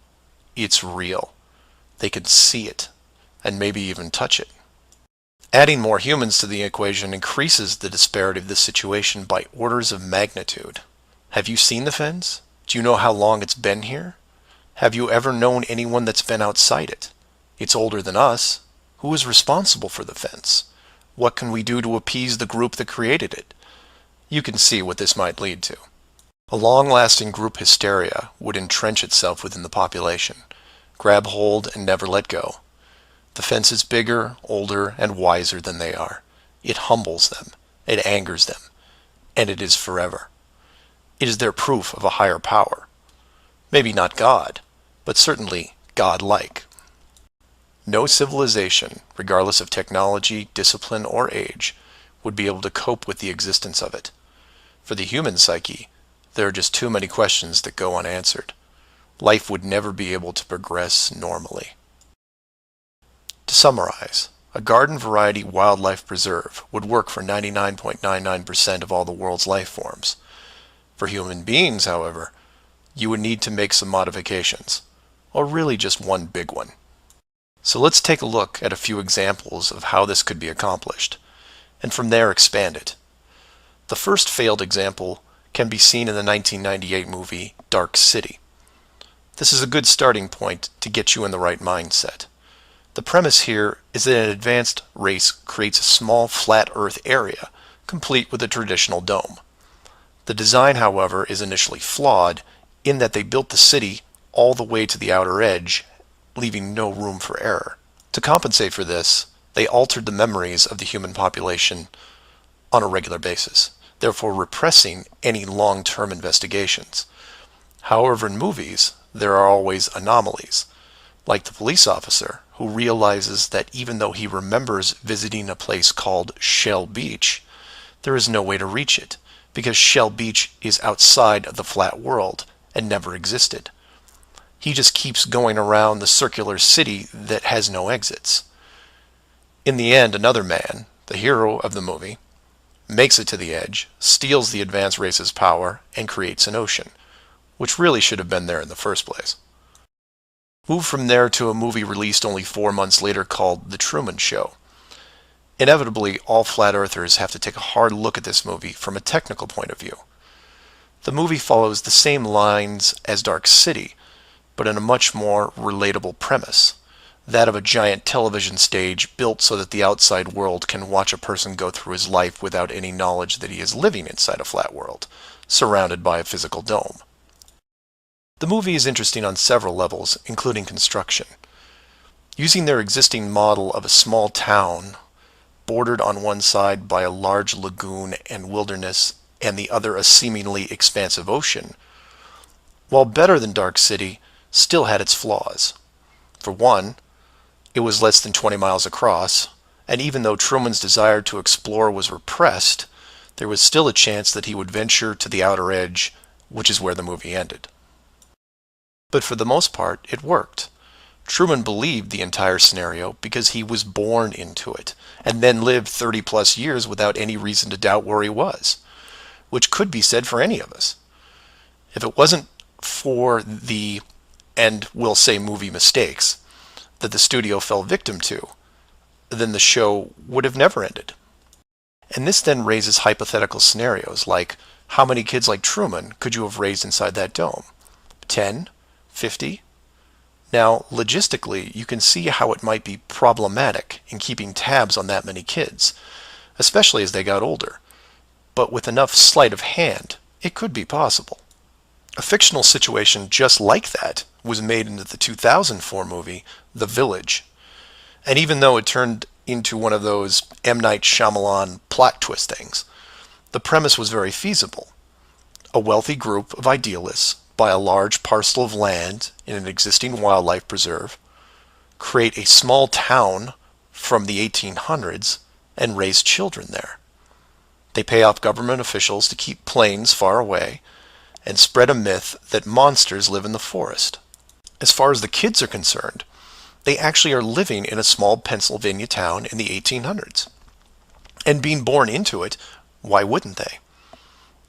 It's real. They can see it, and maybe even touch it. Adding more humans to the equation increases the disparity of this situation by orders of magnitude. Have you seen the fence? Do you know how long it's been here? Have you ever known anyone that's been outside it? It's older than us. Who is responsible for the fence? What can we do to appease the group that created it? You can see what this might lead to. A long-lasting group hysteria would entrench itself within the population, grab hold and never let go. The fence is bigger, older, and wiser than they are. It humbles them, it angers them, and it is forever. It is their proof of a higher power. Maybe not God, but certainly God-like. No civilization, regardless of technology, discipline, or age, would be able to cope with the existence of it. For the human psyche, there are just too many questions that go unanswered. Life would never be able to progress normally. To summarize, a garden variety wildlife preserve would work for 99.99% of all the world's life forms. For human beings, however, you would need to make some modifications, or really just one big one. So let's take a look at a few examples of how this could be accomplished, and from there expand it. The first failed example can be seen in the 1998 movie Dark City. This is a good starting point to get you in the right mindset. The premise here is that an advanced race creates a small flat earth area, complete with a traditional dome. The design, however, is initially flawed in that they built the city all the way to the outer edge, leaving no room for error. To compensate for this, they altered the memories of the human population on a regular basis, therefore repressing any long-term investigations. However, in movies, there are always anomalies, like the police officer who realizes that even though he remembers visiting a place called Shell Beach, there is no way to reach it, because Shell Beach is outside of the flat world and never existed. He just keeps going around the circular city that has no exits. In the end, another man, the hero of the movie, makes it to the edge, steals the advanced race's power, and creates an ocean, which really should have been there in the first place. Move from there to a movie released only 4 months later called The Truman Show. Inevitably, all flat earthers have to take a hard look at this movie from a technical point of view. The movie follows the same lines as Dark City, but in a much more relatable premise, that of a giant television stage built so that the outside world can watch a person go through his life without any knowledge that he is living inside a flat world, surrounded by a physical dome. The movie is interesting on several levels, including construction. Using their existing model of a small town, bordered on one side by a large lagoon and wilderness, and the other a seemingly expansive ocean, while better than Dark City, still had its flaws. For one, it was less than 20 miles across, and even though Truman's desire to explore was repressed, there was still a chance that he would venture to the outer edge, which is where the movie ended. But for the most part, it worked. Truman believed the entire scenario because he was born into it, and then lived 30 plus years without any reason to doubt where he was, which could be said for any of us. If it wasn't for the, and we'll say movie mistakes, that the studio fell victim to, then the show would have never ended. And this then raises hypothetical scenarios like, how many kids like Truman could you have raised inside that dome? 10? 50? Now, logistically, you can see how it might be problematic in keeping tabs on that many kids, especially as they got older. But with enough sleight of hand, it could be possible. A fictional situation just like that was made into the 2004 movie, The Village. And even though it turned into one of those M. Night Shyamalan plot twist things, the premise was very feasible. A wealthy group of idealists buy a large parcel of land in an existing wildlife preserve, create a small town from the 1800s, and raise children there. They pay off government officials to keep planes far away and spread a myth that monsters live in the forest. As far as the kids are concerned, they actually are living in a small Pennsylvania town in the 1800s. And being born into it, why wouldn't they?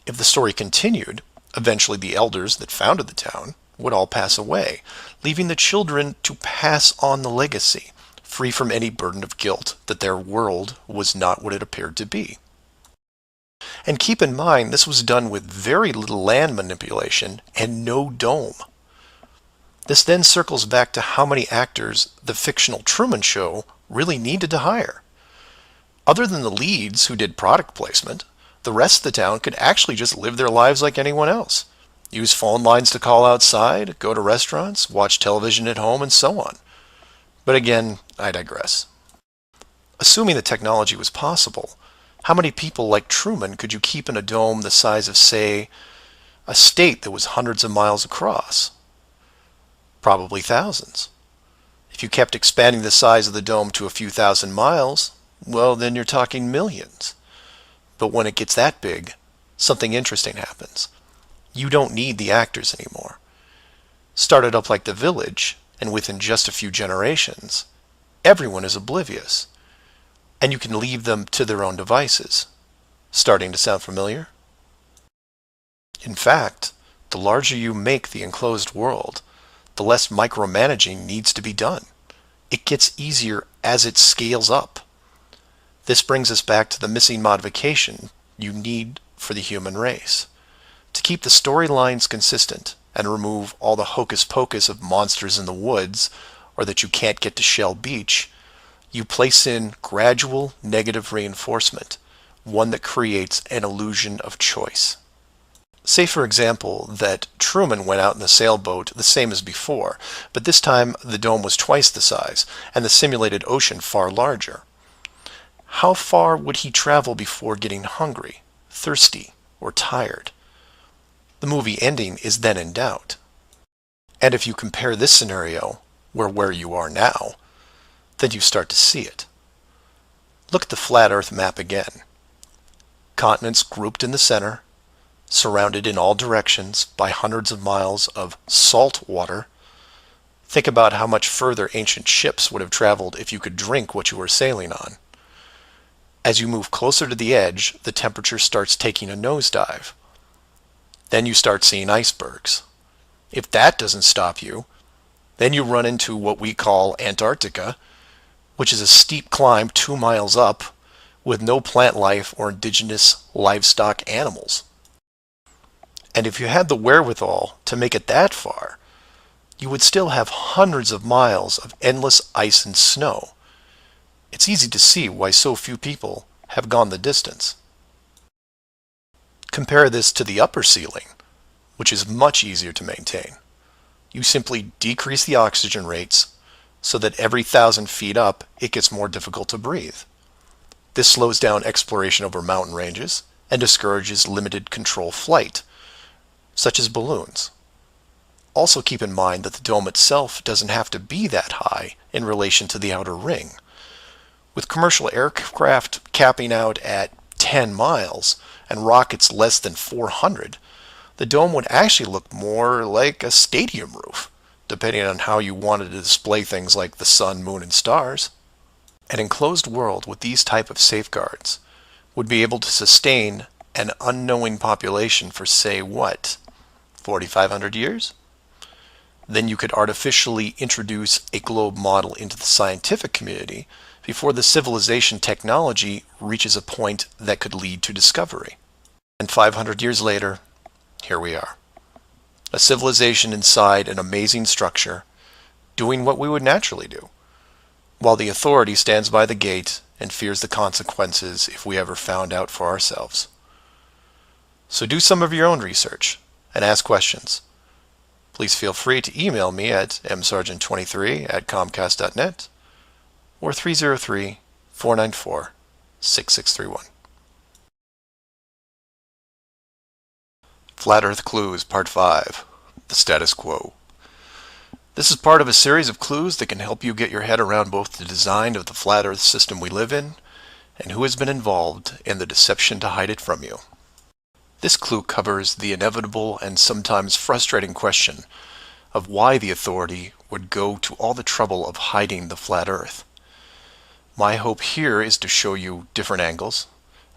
If the story continued, eventually the elders that founded the town would all pass away, leaving the children to pass on the legacy, free from any burden of guilt that their world was not what it appeared to be. And keep in mind, this was done with very little land manipulation and no dome. This then circles back to how many actors the fictional Truman Show really needed to hire. Other than the leads who did product placement, the rest of the town could actually just live their lives like anyone else. Use phone lines to call outside, go to restaurants, watch television at home, and so on. But again, I digress. Assuming the technology was possible, how many people like Truman could you keep in a dome the size of, say, a state that was hundreds of miles across? Probably thousands. If you kept expanding the size of the dome to a few thousand miles, well, then you're talking millions. But when it gets that big, something interesting happens. You don't need the actors anymore. Start it up like The Village, and within just a few generations, everyone is oblivious. And you can leave them to their own devices. Starting to sound familiar? In fact, the larger you make the enclosed world, the less micromanaging needs to be done. It gets easier as it scales up. This brings us back to the missing modification you need for the human race. To keep the storylines consistent and remove all the hocus pocus of monsters in the woods or that you can't get to Shell Beach, you place in gradual negative reinforcement, one that creates an illusion of choice. Say, for example, that Truman went out in the sailboat the same as before, but this time the dome was twice the size and the simulated ocean far larger. How far would he travel before getting hungry, thirsty, or tired? The movie ending is then in doubt. And if you compare this scenario where you are now, then you start to see it. Look at the flat Earth map again. Continents grouped in the center, surrounded in all directions by hundreds of miles of salt water. Think about how much further ancient ships would have traveled if you could drink what you were sailing on. As you move closer to the edge, the temperature starts taking a nosedive. Then you start seeing icebergs. If that doesn't stop you, then you run into what we call Antarctica, which is a steep climb 2 miles up with no plant life or indigenous livestock animals. And if you had the wherewithal to make it that far, you would still have hundreds of miles of endless ice and snow. It's easy to see why so few people have gone the distance. Compare this to the upper ceiling, which is much easier to maintain. You simply decrease the oxygen rates so that every 1,000 feet up it gets more difficult to breathe. This slows down exploration over mountain ranges and discourages limited control flight, such as balloons. Also keep in mind that the dome itself doesn't have to be that high in relation to the outer ring. With commercial aircraft capping out at 10 miles and rockets less than 400, the dome would actually look more like a stadium roof, depending on how you wanted to display things like the sun, moon, and stars. An enclosed world with these type of safeguards would be able to sustain an unknowing population for, say, what, 4,500 years? Then you could artificially introduce a globe model into the scientific community before the civilization technology reaches a point that could lead to discovery. And 500 years later, here we are. A civilization inside an amazing structure, doing what we would naturally do, while the authority stands by the gate and fears the consequences if we ever found out for ourselves. So do some of your own research and ask questions. Please feel free to email me at msargent23@comcast.net or 303-494-6631. Flat Earth Clues Part 5, The Status Quo. This is part of a series of clues that can help you get your head around both the design of the flat Earth system we live in and who has been involved in the deception to hide it from you. This clue covers the inevitable and sometimes frustrating question of why the authority would go to all the trouble of hiding the flat Earth. My hope here is to show you different angles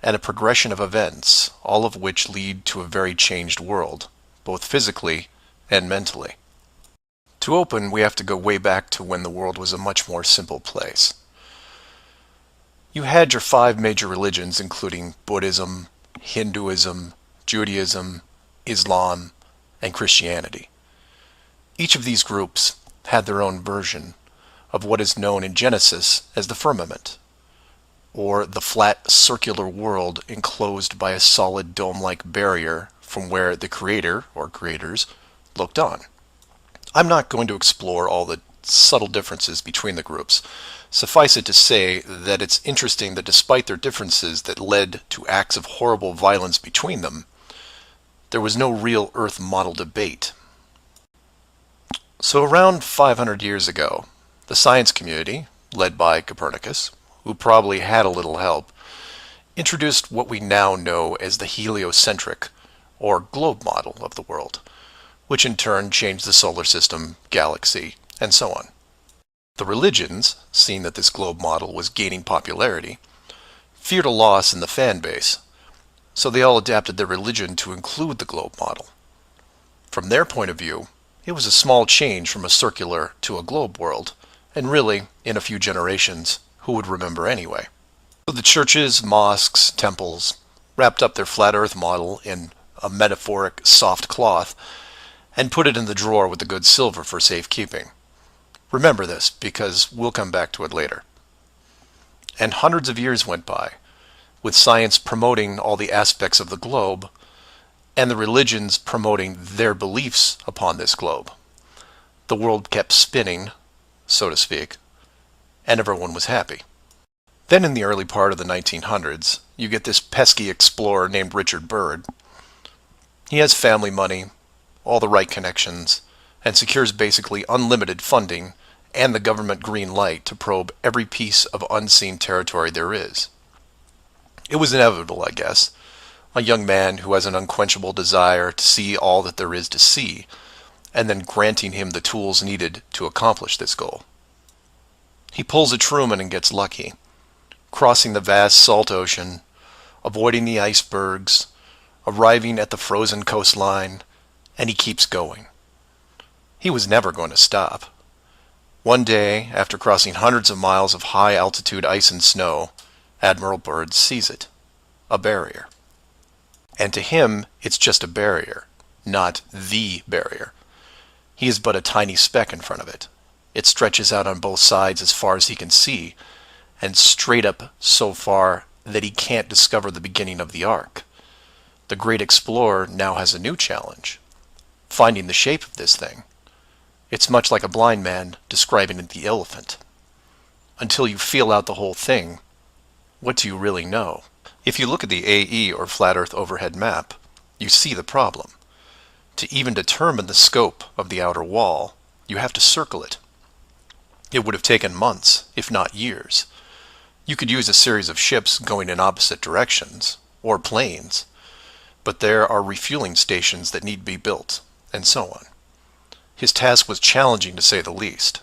and a progression of events, all of which lead to a very changed world, both physically and mentally. To open, we have to go way back to when the world was a much more simple place. You had your 5 major religions, including Buddhism, Hinduism, Judaism, Islam, and Christianity. Each of these groups had their own version of what is known in Genesis as the firmament, or the flat circular world enclosed by a solid dome-like barrier from where the creator, or creators, looked on. I'm not going to explore all the subtle differences between the groups. Suffice it to say that it's interesting that despite their differences that led to acts of horrible violence between them, there was no real Earth model debate. So around 500 years ago, the science community, led by Copernicus, who probably had a little help, introduced what we now know as the heliocentric, or globe model of the world, which in turn changed the solar system, galaxy, and so on. The religions, seeing that this globe model was gaining popularity, feared a loss in the fan base, so they all adapted their religion to include the globe model. From their point of view, it was a small change from a circular to a globe world, and really, in a few generations, who would remember anyway? So the churches, mosques, temples wrapped up their flat earth model in a metaphoric soft cloth and put it in the drawer with the good silver for safekeeping. Remember this, because we'll come back to it later. And hundreds of years went by, with science promoting all the aspects of the globe, and the religions promoting their beliefs upon this globe. The world kept spinning, so to speak, and everyone was happy. Then in the early part of the 1900s, you get this pesky explorer named Richard Byrd. He has family money, all the right connections, and secures basically unlimited funding and the government green light to probe every piece of unseen territory there is. It was inevitable, I guess. A young man who has an unquenchable desire to see all that there is to see, and then granting him the tools needed to accomplish this goal. He pulls a Truman and gets lucky, crossing the vast salt ocean, avoiding the icebergs, arriving at the frozen coastline, and he keeps going. He was never going to stop. One day, after crossing hundreds of miles of high-altitude ice and snow, Admiral Byrd sees it, a barrier. And to him, it's just a barrier, not the barrier. He is but a tiny speck in front of it. It stretches out on both sides as far as he can see, and straight up so far that he can't discover the beginning of the arc. The great explorer now has a new challenge, finding the shape of this thing. It's much like a blind man describing the elephant. Until you feel out the whole thing, what do you really know? If you look at the AE, or Flat Earth Overhead Map, you see the problem. To even determine the scope of the outer wall, you have to circle it. It would have taken months, if not years. You could use a series of ships going in opposite directions, or planes, but there are refueling stations that need to be built, and so on. His task was challenging to say the least.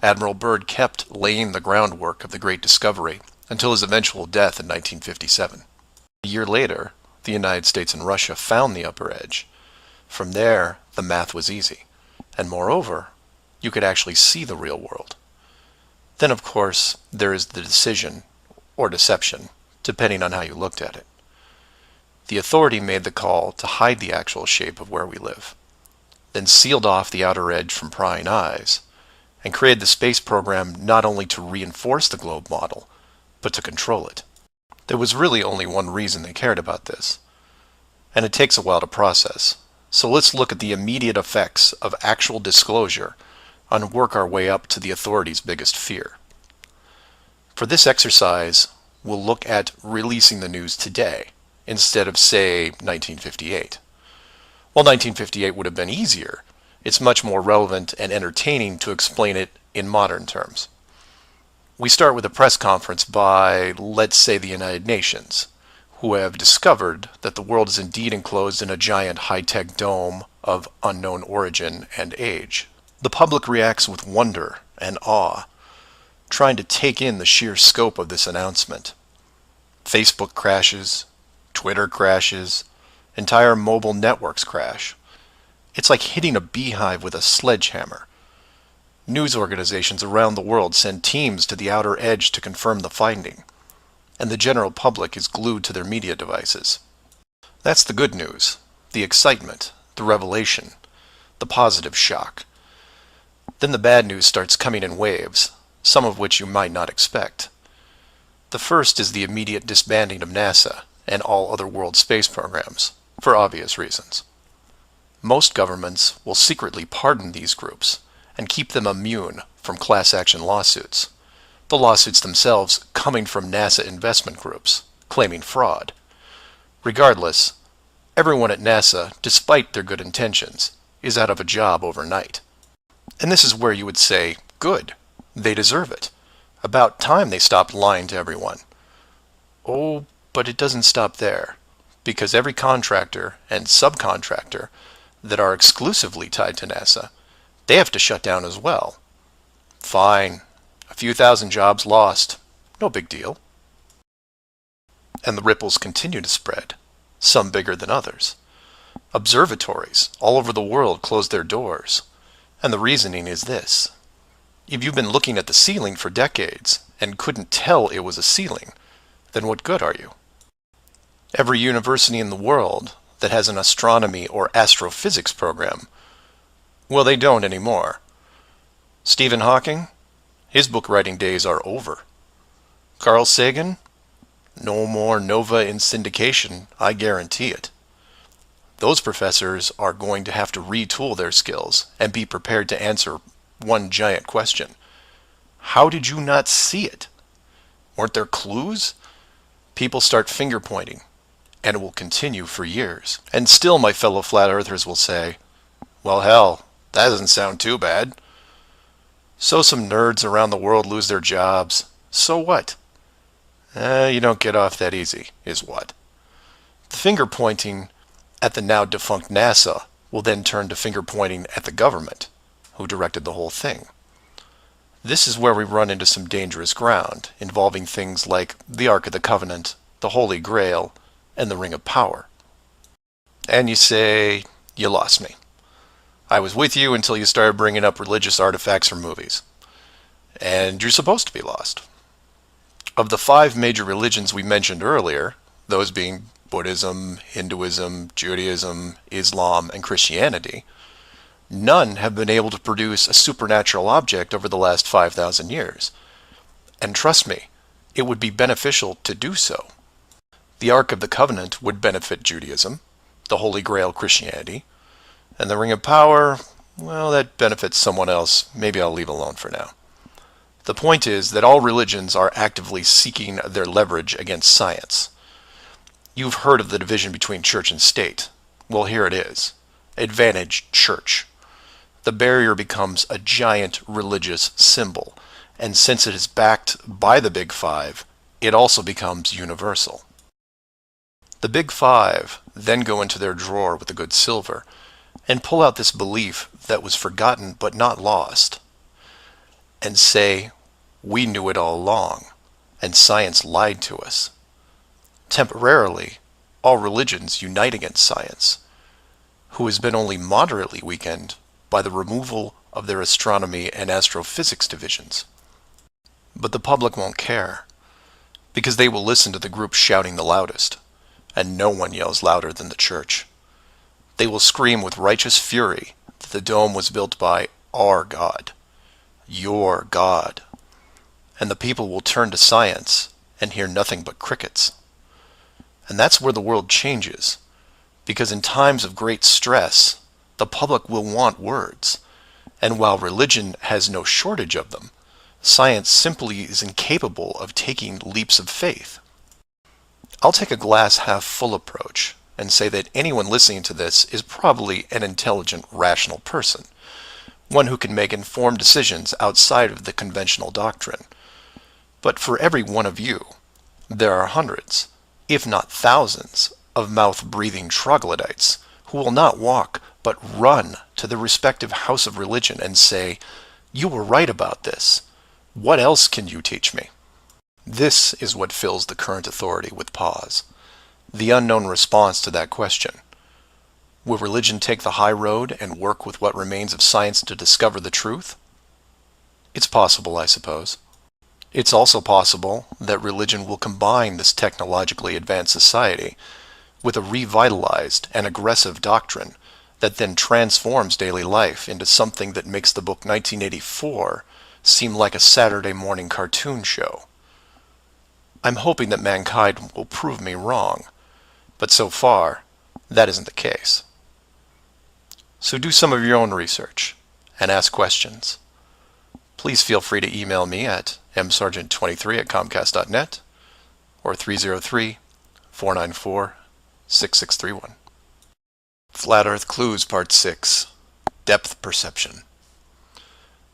Admiral Byrd kept laying the groundwork of the great discovery until his eventual death in 1957. A year later, the United States and Russia found the upper edge. From there, the math was easy, and moreover, you could actually see the real world. Then, of course, there is the decision, or deception, depending on how you looked at it. The authority made the call to hide the actual shape of where we live, then sealed off the outer edge from prying eyes, and created the space program not only to reinforce the globe model, but to control it. There was really only one reason they cared about this, and it takes a while to process. So let's look at the immediate effects of actual disclosure and work our way up to the authorities' biggest fear. For this exercise, we'll look at releasing the news today instead of, say, 1958. While 1958 would have been easier, it's much more relevant and entertaining to explain it in modern terms. We start with a press conference by, let's say, the United Nations, who have discovered that the world is indeed enclosed in a giant high-tech dome of unknown origin and age. The public reacts with wonder and awe, trying to take in the sheer scope of this announcement. Facebook crashes, Twitter crashes, entire mobile networks crash. It's like hitting a beehive with a sledgehammer. News organizations around the world send teams to the outer edge to confirm the finding, and the general public is glued to their media devices. That's the good news, the excitement, the revelation, the positive shock. Then the bad news starts coming in waves, some of which you might not expect. The first is the immediate disbanding of NASA and all other world space programs, for obvious reasons. Most governments will secretly pardon these groups and keep them immune from class action lawsuits, the lawsuits themselves coming from NASA investment groups, claiming fraud. Regardless, everyone at NASA, despite their good intentions, is out of a job overnight. And this is where you would say, good, they deserve it. About time they stopped lying to everyone. Oh, but it doesn't stop there, because every contractor and subcontractor that are exclusively tied to NASA, they have to shut down as well. Fine, a few thousand jobs lost, no big deal. And the ripples continue to spread, some bigger than others. Observatories all over the world close their doors, and the reasoning is this. If you've been looking at the ceiling for decades and couldn't tell it was a ceiling, then what good are you? Every university in the world that has an astronomy or astrophysics program, well, they don't anymore. Stephen Hawking, his book writing days are over. Carl Sagan, no more nova in syndication, I guarantee it. Those professors are going to have to retool their skills and be prepared to answer one giant question. How did you not see it? Weren't there clues? People start finger pointing, and it will continue for years. And still my fellow flat earthers will say, well, hell, that doesn't sound too bad. So some nerds around the world lose their jobs. So what? You don't get off that easy, is what? The finger pointing at the now defunct NASA will then turn to finger pointing at the government, who directed the whole thing. This is where we run into some dangerous ground, involving things like the Ark of the Covenant, the Holy Grail, and the Ring of Power. And you say, you lost me. I was with you until you started bringing up religious artifacts from movies. And you're supposed to be lost. Of the 5 major religions we mentioned earlier, those being Buddhism, Hinduism, Judaism, Islam, and Christianity, none have been able to produce a supernatural object over the last 5,000 years. And trust me, it would be beneficial to do so. The Ark of the Covenant would benefit Judaism, the Holy Grail Christianity, and the Ring of Power, well, that benefits someone else. Maybe I'll leave alone for now. The point is that all religions are actively seeking their leverage against science. You've heard of the division between church and state. Well, here it is. Advantage church. The barrier becomes a giant religious symbol, and since it is backed by the Big Five, it also becomes universal. The big five then go into their drawer with the good silver and pull out this belief that was forgotten but not lost and say, we knew it all along, and science lied to us. Temporarily, all religions unite against science, who has been only moderately weakened by the removal of their astronomy and astrophysics divisions. But the public won't care, because they will listen to the group shouting the loudest, and no one yells louder than the church. They will scream with righteous fury that the dome was built by our God, your God, and the people will turn to science and hear nothing but crickets. And that's where the world changes, because in times of great stress, the public will want words, and while religion has no shortage of them, science simply is incapable of taking leaps of faith. I'll take a glass half full approach and say that anyone listening to this is probably an intelligent, rational person, one who can make informed decisions outside of the conventional doctrine. But for every one of you, there are hundreds, if not thousands, of mouth-breathing troglodytes who will not walk but run to the respective house of religion and say, you were right about this. What else can you teach me? This is what fills the current authority with pause. The unknown response to that question. Will religion take the high road and work with what remains of science to discover the truth? It's possible, I suppose. It's also possible that religion will combine this technologically advanced society with a revitalized and aggressive doctrine that then transforms daily life into something that makes the book 1984 seem like a Saturday morning cartoon show. I'm hoping that mankind will prove me wrong, but so far, that isn't the case. So do some of your own research and ask questions. Please feel free to email me at msargent23@comcast.net or 303-494-6631. Flat Earth Clues Part 6, Depth Perception.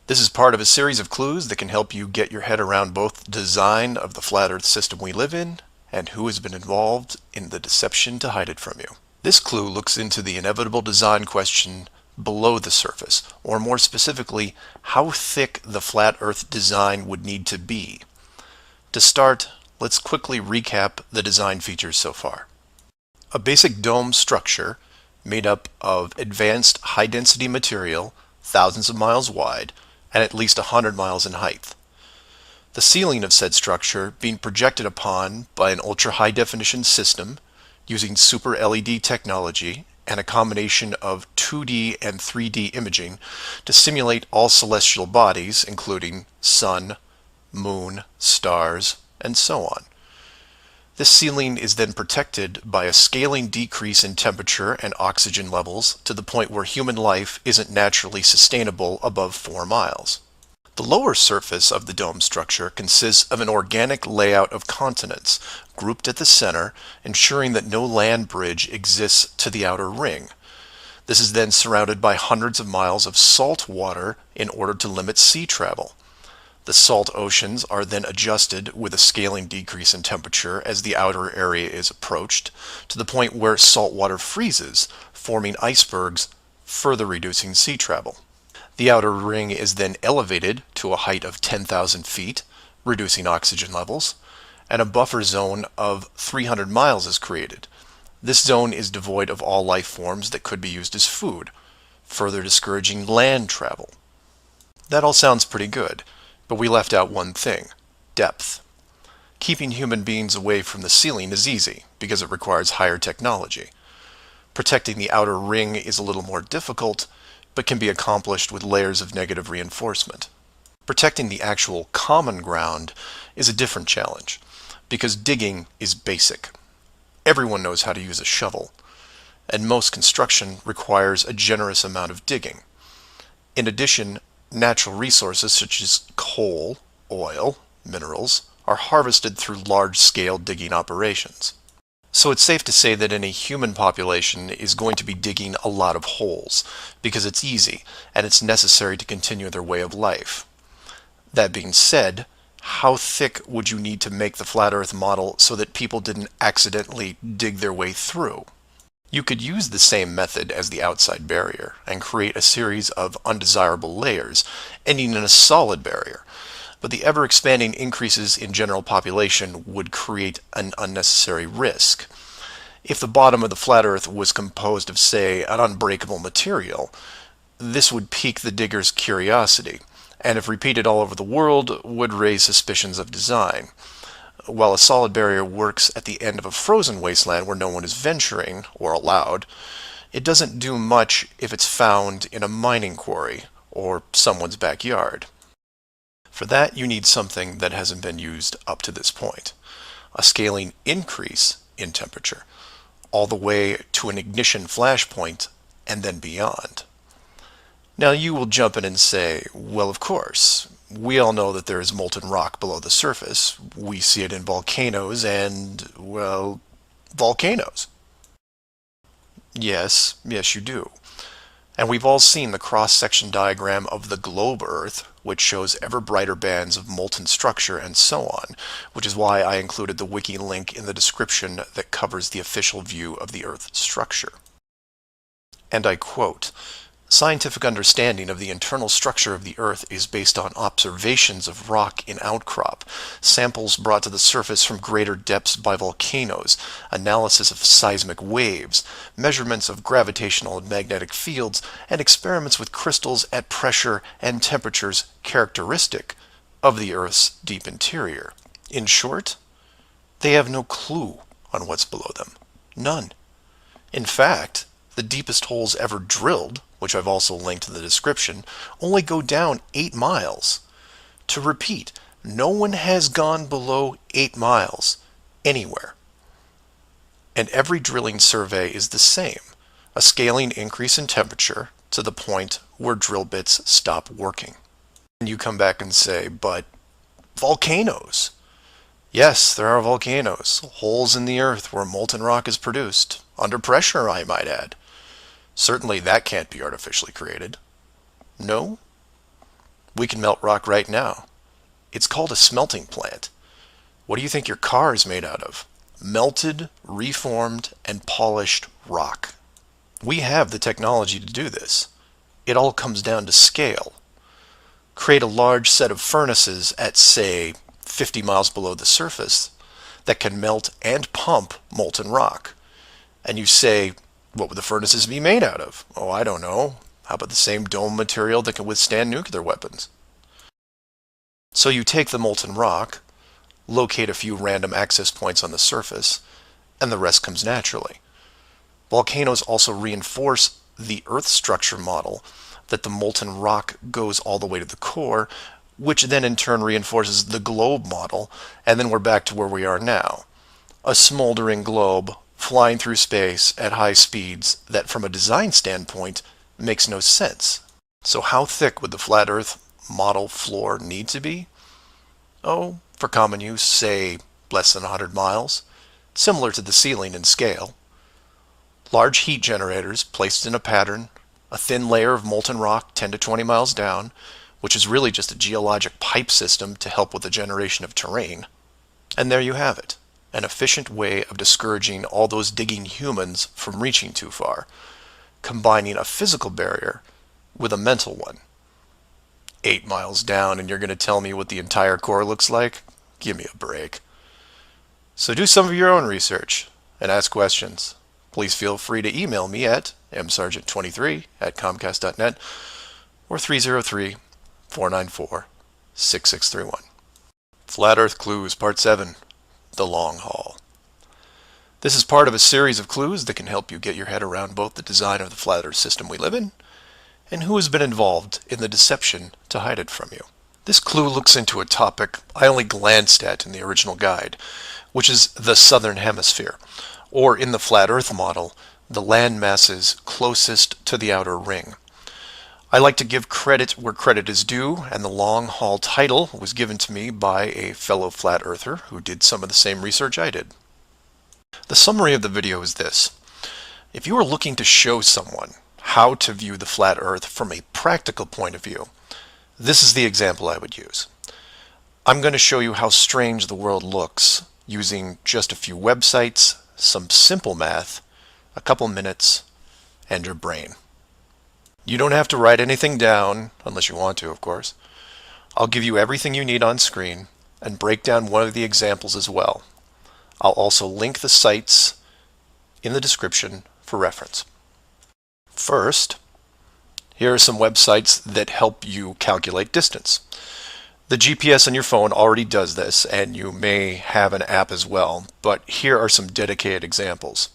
This is part of a series of clues that can help you get your head around both the design of the flat Earth system we live in and who has been involved in the deception to hide it from you. This clue looks into the inevitable design question below the surface, or more specifically, how thick the flat Earth design would need to be. To start, let's quickly recap the design features so far. A basic dome structure made up of advanced high-density material, thousands of miles wide, and at least 100 miles in height. The ceiling of said structure being projected upon by an ultra-high-definition system using super LED technology and a combination of 2D and 3D imaging to simulate all celestial bodies, including sun, moon, stars, and so on. This ceiling is then protected by a scaling decrease in temperature and oxygen levels to the point where human life isn't naturally sustainable above 4 miles. The lower surface of the dome structure consists of an organic layout of continents, grouped at the center, ensuring that no land bridge exists to the outer ring. This is then surrounded by hundreds of miles of salt water in order to limit sea travel. The salt oceans are then adjusted with a scaling decrease in temperature as the outer area is approached, to the point where salt water freezes, forming icebergs, further reducing sea travel. The outer ring is then elevated to a height of 10,000 feet, reducing oxygen levels, and a buffer zone of 300 miles is created. This zone is devoid of all life forms that could be used as food, further discouraging land travel. That all sounds pretty good, but we left out one thing: depth. Keeping human beings away from the ceiling is easy, because it requires higher technology. Protecting the outer ring is a little more difficult, but can be accomplished with layers of negative reinforcement. Protecting the actual common ground is a different challenge, because digging is basic. Everyone knows how to use a shovel, and most construction requires a generous amount of digging. In addition, natural resources such as coal, oil, minerals are harvested through large-scale digging operations. So it's safe to say that any human population is going to be digging a lot of holes, because it's easy and it's necessary to continue their way of life. That being said, how thick would you need to make the flat Earth model so that people didn't accidentally dig their way through? You could use the same method as the outside barrier and create a series of undesirable layers, ending in a solid barrier. But the ever-expanding increases in general population would create an unnecessary risk. If the bottom of the flat Earth was composed of, say, an unbreakable material, this would pique the digger's curiosity, and if repeated all over the world, would raise suspicions of design. While a solid barrier works at the end of a frozen wasteland where no one is venturing, or allowed, it doesn't do much if it's found in a mining quarry or someone's backyard. For that, you need something that hasn't been used up to this point: a scaling increase in temperature, all the way to an ignition flashpoint and then beyond. Now you will jump in and say, well, of course, we all know that there is molten rock below the surface. We see it in volcanoes and, well, volcanoes. Yes, you do. And we've all seen the cross-section diagram of the globe Earth, which shows ever brighter bands of molten structure and so on, which is why I included the wiki link in the description that covers the official view of the Earth's structure. And I quote, "Scientific understanding of the internal structure of the Earth is based on observations of rock in outcrop, samples brought to the surface from greater depths by volcanoes, analysis of seismic waves, measurements of gravitational and magnetic fields, and experiments with crystals at pressure and temperatures characteristic of the Earth's deep interior." In short, they have no clue on what's below them. None. In fact, the deepest holes ever drilled, which I've also linked in the description, only go down 8 miles. To repeat, no one has gone below 8 miles anywhere. And every drilling survey is the same: a scaling increase in temperature to the point where drill bits stop working. And you come back and say, but volcanoes. Yes, there are volcanoes, holes in the earth where molten rock is produced, under pressure, I might add. Certainly that can't be artificially created. No? We can melt rock right now. It's called a smelting plant. What do you think your car is made out of? Melted, reformed, and polished rock. We have the technology to do this. It all comes down to scale. Create a large set of furnaces at, say, 50 miles below the surface that can melt and pump molten rock. And you say, what would the furnaces be made out of? Oh, I don't know. How about the same dome material that can withstand nuclear weapons? So you take the molten rock, locate a few random access points on the surface, and the rest comes naturally. Volcanoes also reinforce the Earth structure model that the molten rock goes all the way to the core, which then in turn reinforces the globe model, and then we're back to where we are now. A smoldering globe flying through space at high speeds that from a design standpoint makes no sense. So how thick would the flat Earth model floor need to be? Oh, for common use, say less than 100 miles, similar to the ceiling in scale. Large heat generators placed in a pattern, a thin layer of molten rock 10 to 20 miles down, which is really just a geologic pipe system to help with the generation of terrain. And there you have it. An efficient way of discouraging all those digging humans from reaching too far, combining a physical barrier with a mental one. 8 miles down and you're going to tell me what the entire core looks like? Give me a break. So do some of your own research and ask questions. Please feel free to email me at msargent23@comcast.net or 303-494-6631. Flat Earth Clues Part 7. The long haul. This is part of a series of clues that can help you get your head around both the design of the flat Earth system we live in and who has been involved in the deception to hide it from you. This clue looks into a topic I only glanced at in the original guide, which is the southern hemisphere, or in the flat Earth model, the land masses closest to the outer ring. I like to give credit where credit is due, and the long haul title was given to me by a fellow flat earther who did some of the same research I did. The summary of the video is this. If you are looking to show someone how to view the flat Earth from a practical point of view, this is the example I would use. I'm going to show you how strange the world looks using just a few websites, some simple math, a couple minutes, and your brain. You don't have to write anything down, unless you want to, of course. I'll give you everything you need on screen and break down one of the examples as well. I'll also link the sites in the description for reference. First, here are some websites that help you calculate distance. The GPS on your phone already does this, and you may have an app as well, but here are some dedicated examples.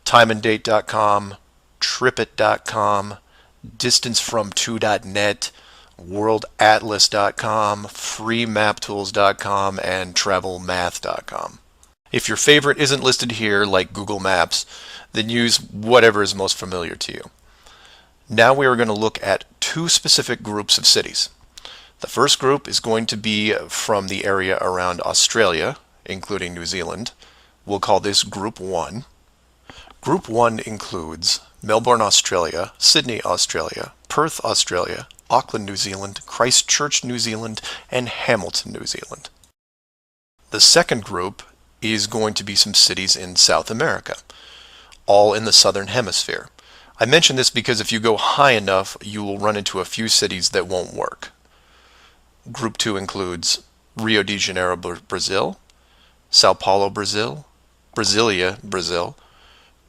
Timeanddate.com, tripit.com, distancefrom2.net, worldatlas.com, freemaptools.com, and travelmath.com. If your favorite isn't listed here, like Google Maps, then use whatever is most familiar to you. Now we are going to look at two specific groups of cities. The first group is going to be from the area around Australia, including New Zealand. We'll call this Group 1. Group 1 includes Melbourne, Australia, Sydney, Australia, Perth, Australia, Auckland, New Zealand, Christchurch, New Zealand, and Hamilton, New Zealand. The second group is going to be some cities in South America, all in the southern hemisphere. I mention this because if you go high enough, you will run into a few cities that won't work. Group 2 includes Rio de Janeiro, Brazil, Sao Paulo, Brazil, Brasilia, Brazil,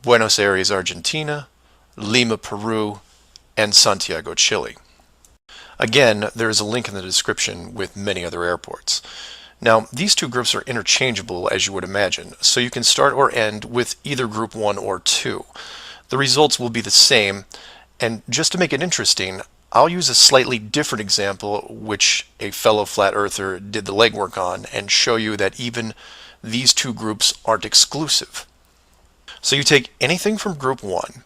Buenos Aires, Argentina, Lima, Peru, and Santiago, Chile. Again, there is a link in the description with many other airports. Now, these two groups are interchangeable, as you would imagine, so you can start or end with either Group 1 or 2. The results will be the same, and just to make it interesting, I'll use a slightly different example, which a fellow flat earther did the legwork on, and show you that even these two groups aren't exclusive. So you take anything from Group 1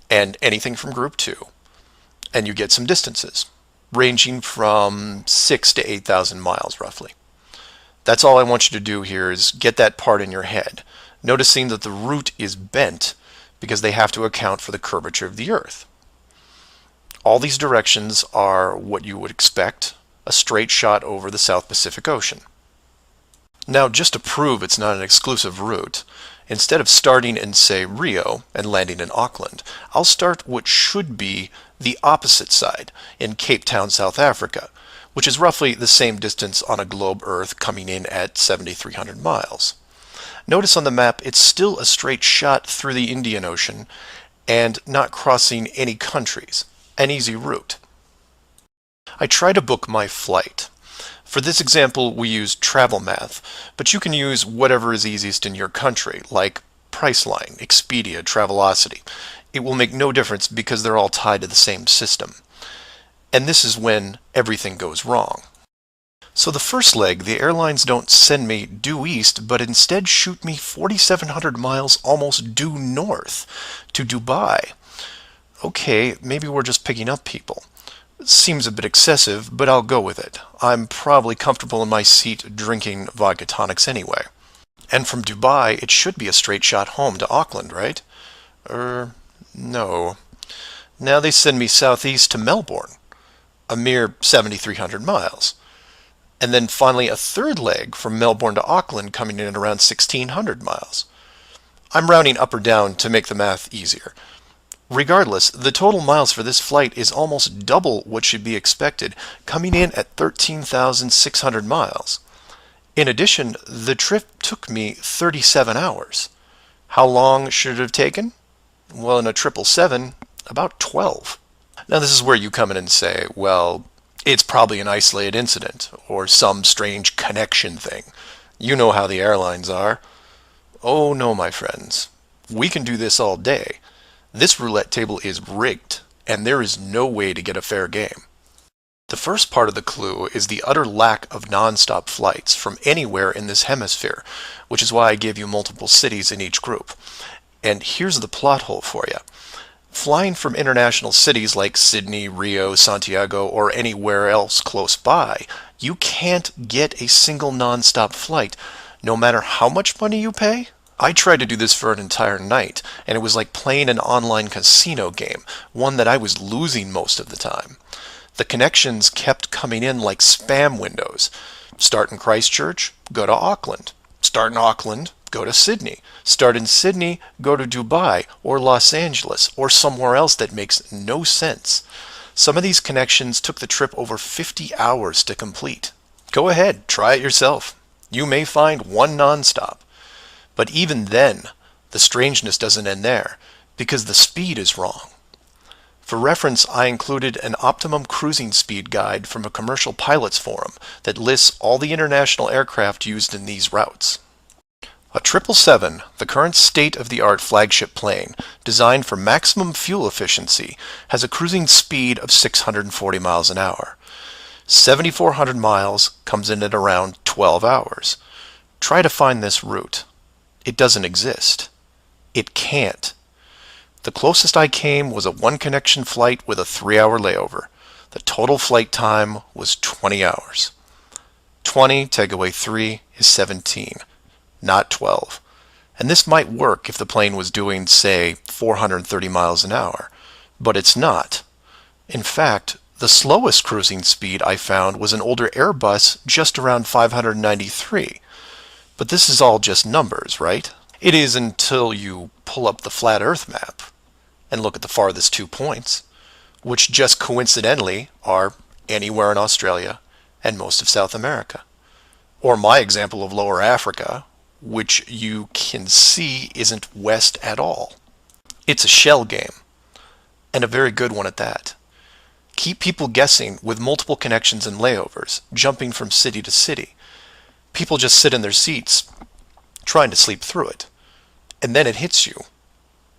and anything from Group 2, and you get some distances, ranging from 6 to 8,000 miles roughly. That's all I want you to do here is get that part in your head, noticing that the route is bent because they have to account for the curvature of the Earth. All these directions are what you would expect, a straight shot over the South Pacific Ocean. Now, just to prove it's not an exclusive route, instead of starting in, say, Rio and landing in Auckland, I'll start what should be the opposite side, in Cape Town, South Africa, which is roughly the same distance on a globe Earth coming in at 7,300 miles. Notice on the map it's still a straight shot through the Indian Ocean and not crossing any countries, an easy route. I try to book my flight. For this example, we use TravelMath, but you can use whatever is easiest in your country, like Priceline, Expedia, Travelocity. It will make no difference because they're all tied to the same system. And this is when everything goes wrong. So the first leg, the airlines don't send me due east, but instead shoot me 4,700 miles almost due north to Dubai. Okay, maybe we're just picking up people. Seems a bit excessive, but I'll go with it. I'm probably comfortable in my seat drinking vodka tonics anyway. And from Dubai, it should be a straight shot home to Auckland, right? No. Now they send me southeast to Melbourne, a mere 7,300 miles. And then finally a third leg from Melbourne to Auckland coming in at around 1,600 miles. I'm rounding up or down to make the math easier. Regardless, the total miles for this flight is almost double what should be expected, coming in at 13,600 miles. In addition, the trip took me 37 hours. How long should it have taken? Well, in a 777, about 12. Now this is where you come in and say, well, it's probably an isolated incident, or some strange connection thing. You know how the airlines are. Oh no, my friends. We can do this all day. This roulette table is rigged, and there is no way to get a fair game. The first part of the clue is the utter lack of non-stop flights from anywhere in this hemisphere, which is why I gave you multiple cities in each group. And here's the plot hole for you. Flying from international cities like Sydney, Rio, Santiago, or anywhere else close by, you can't get a single non-stop flight, no matter how much money you pay. I tried to do this for an entire night, and it was like playing an online casino game, one that I was losing most of the time. The connections kept coming in like spam windows. Start in Christchurch, go to Auckland. Start in Auckland, go to Sydney. Start in Sydney, go to Dubai or Los Angeles or somewhere else that makes no sense. Some of these connections took the trip over 50 hours to complete. Go ahead, try it yourself. You may find one nonstop. But even then, the strangeness doesn't end there, because the speed is wrong. For reference, I included an optimum cruising speed guide from a commercial pilots forum that lists all the international aircraft used in these routes. A 777, the current state-of-the-art flagship plane, designed for maximum fuel efficiency, has a cruising speed of 640 miles an hour. 7,400 miles comes in at around 12 hours. Try to find this route. It doesn't exist. It can't. The closest I came was a one-connection flight with a 3-hour layover. The total flight time was 20 hours. 20 take away 3 is 17, not 12. And this might work if the plane was doing, say, 430 miles an hour. But it's not. In fact, the slowest cruising speed I found was an older Airbus just around 593. But this is all just numbers, right? It is until you pull up the flat Earth map and look at the farthest 2 points, which just coincidentally are anywhere in Australia and most of South America. Or my example of Lower Africa, which you can see isn't west at all. It's a shell game, and a very good one at that. Keep people guessing with multiple connections and layovers, jumping from city to city. People just sit in their seats, trying to sleep through it. And then it hits you.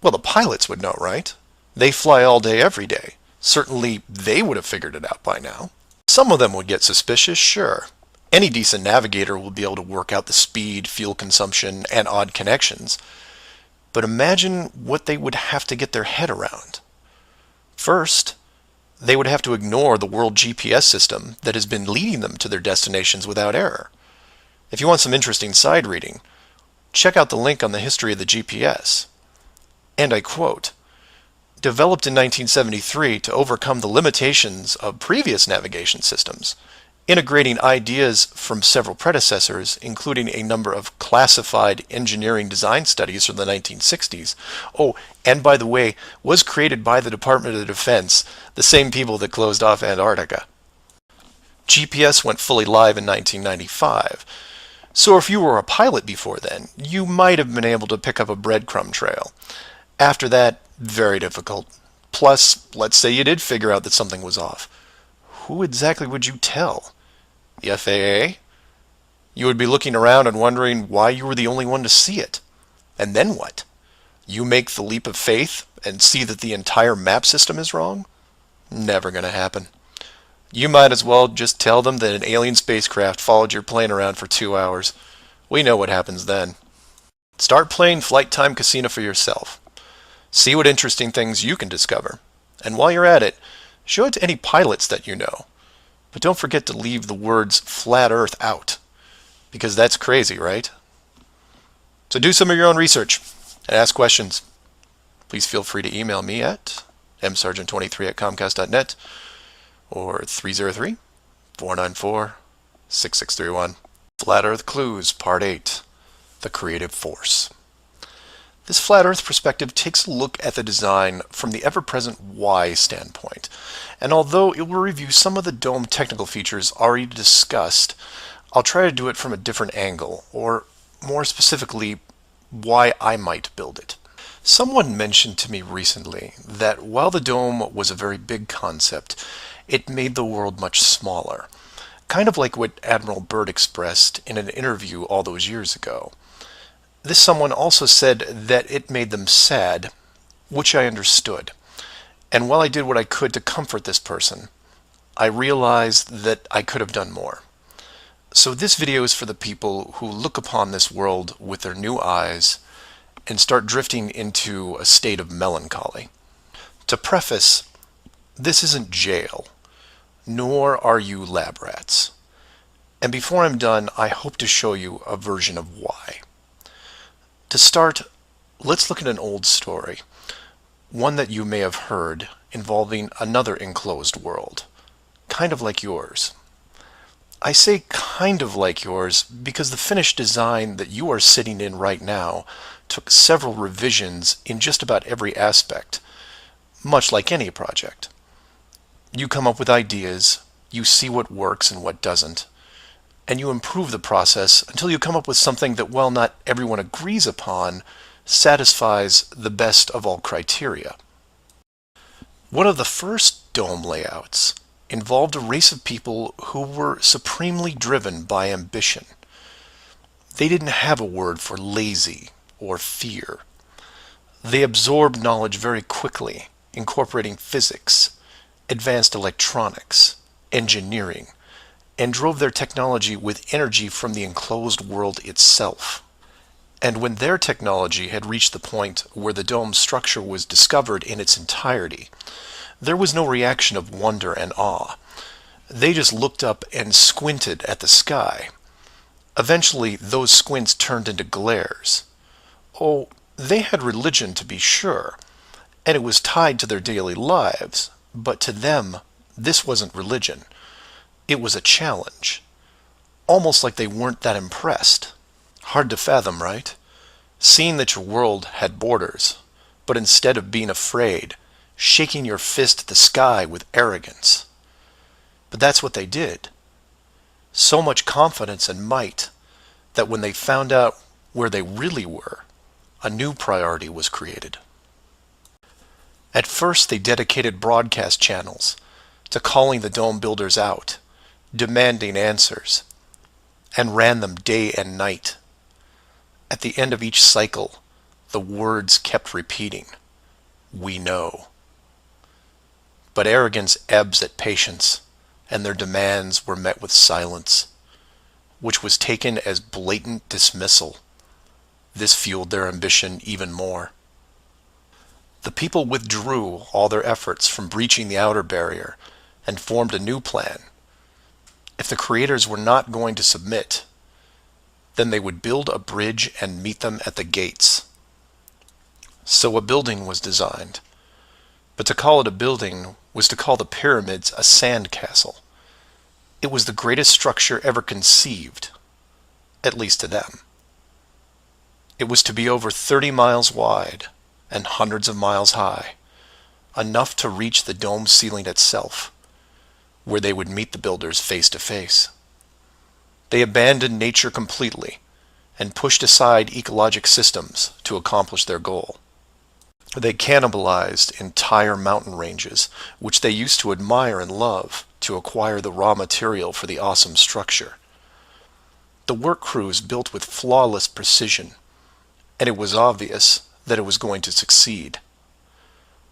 Well, the pilots would know, right? They fly all day, every day. Certainly, they would have figured it out by now. Some of them would get suspicious, sure. Any decent navigator will be able to work out the speed, fuel consumption, and odd connections. But imagine what they would have to get their head around. First, they would have to ignore the world GPS system that has been leading them to their destinations without error. If you want some interesting side reading, check out the link on the history of the GPS. And I quote, "Developed in 1973 to overcome the limitations of previous navigation systems, integrating ideas from several predecessors, including a number of classified engineering design studies from the 1960s. Oh, and by the way, was created by the Department of Defense, the same people that closed off Antarctica. GPS went fully live in 1995. So if you were a pilot before then, you might have been able to pick up a breadcrumb trail. After that, very difficult. Plus, let's say you did figure out that something was off. Who exactly would you tell? The FAA? You would be looking around and wondering why you were the only one to see it. And then what? You make the leap of faith and see that the entire map system is wrong? Never gonna happen. You might as well just tell them that an alien spacecraft followed your plane around for 2 hours. We know what happens then. Start playing Flight Time Casino for yourself. See what interesting things you can discover. And while you're at it, show it to any pilots that you know. But don't forget to leave the words flat Earth out, because that's crazy, right? So do some of your own research and ask questions. Please feel free to email me at msargent23@comcast.net or 303-494-6631. Flat Earth Clues, Part 8, The Creative Force. This flat Earth perspective takes a look at the design from the ever-present why standpoint. And although it will review some of the dome technical features already discussed, I'll try to do it from a different angle, or more specifically, why I might build it. Someone mentioned to me recently that while the dome was a very big concept, it made the world much smaller. Kind of like what Admiral Byrd expressed in an interview all those years ago. This someone also said that it made them sad, which I understood. And while I did what I could to comfort this person, I realized that I could have done more. So this video is for the people who look upon this world with their new eyes and start drifting into a state of melancholy. To preface, this isn't jail, nor are you lab rats. And before I'm done, I hope to show you a version of why. To start, let's look at an old story, one that you may have heard involving another enclosed world, kind of like yours. I say kind of like yours because the finished design that you are sitting in right now took several revisions in just about every aspect, much like any project. You come up with ideas, you see what works and what doesn't, and you improve the process until you come up with something that, while not everyone agrees upon, satisfies the best of all criteria. One of the first dome layouts involved a race of people who were supremely driven by ambition. They didn't have a word for lazy or fear. They absorbed knowledge very quickly, incorporating physics, advanced electronics, engineering, and drove their technology with energy from the enclosed world itself. And when their technology had reached the point where the dome's structure was discovered in its entirety, there was no reaction of wonder and awe. They just looked up and squinted at the sky. Eventually, those squints turned into glares. Oh, they had religion, to be sure, and it was tied to their daily lives, but to them, this wasn't religion. It was a challenge. Almost like they weren't that impressed. Hard to fathom, right? Seeing that your world had borders, but instead of being afraid, shaking your fist at the sky with arrogance. But that's what they did. So much confidence and might that when they found out where they really were, a new priority was created. At first, they dedicated broadcast channels to calling the dome builders out, demanding answers, and ran them day and night. At the end of each cycle, the words kept repeating, "We know." But arrogance ebbs at patience, and their demands were met with silence, which was taken as blatant dismissal. This fueled their ambition even more. The people withdrew all their efforts from breaching the outer barrier and formed a new plan. If the creators were not going to submit, then they would build a bridge and meet them at the gates. So a building was designed. But to call it a building was to call the pyramids a sand castle. It was the greatest structure ever conceived, at least to them. It was to be over 30 miles wide and hundreds of miles high, enough to reach the dome ceiling itself, where they would meet the builders face to face. They abandoned nature completely and pushed aside ecologic systems to accomplish their goal. They cannibalized entire mountain ranges, which they used to admire and love, to acquire the raw material for the awesome structure. The work crews built with flawless precision, and it was obvious that it was going to succeed.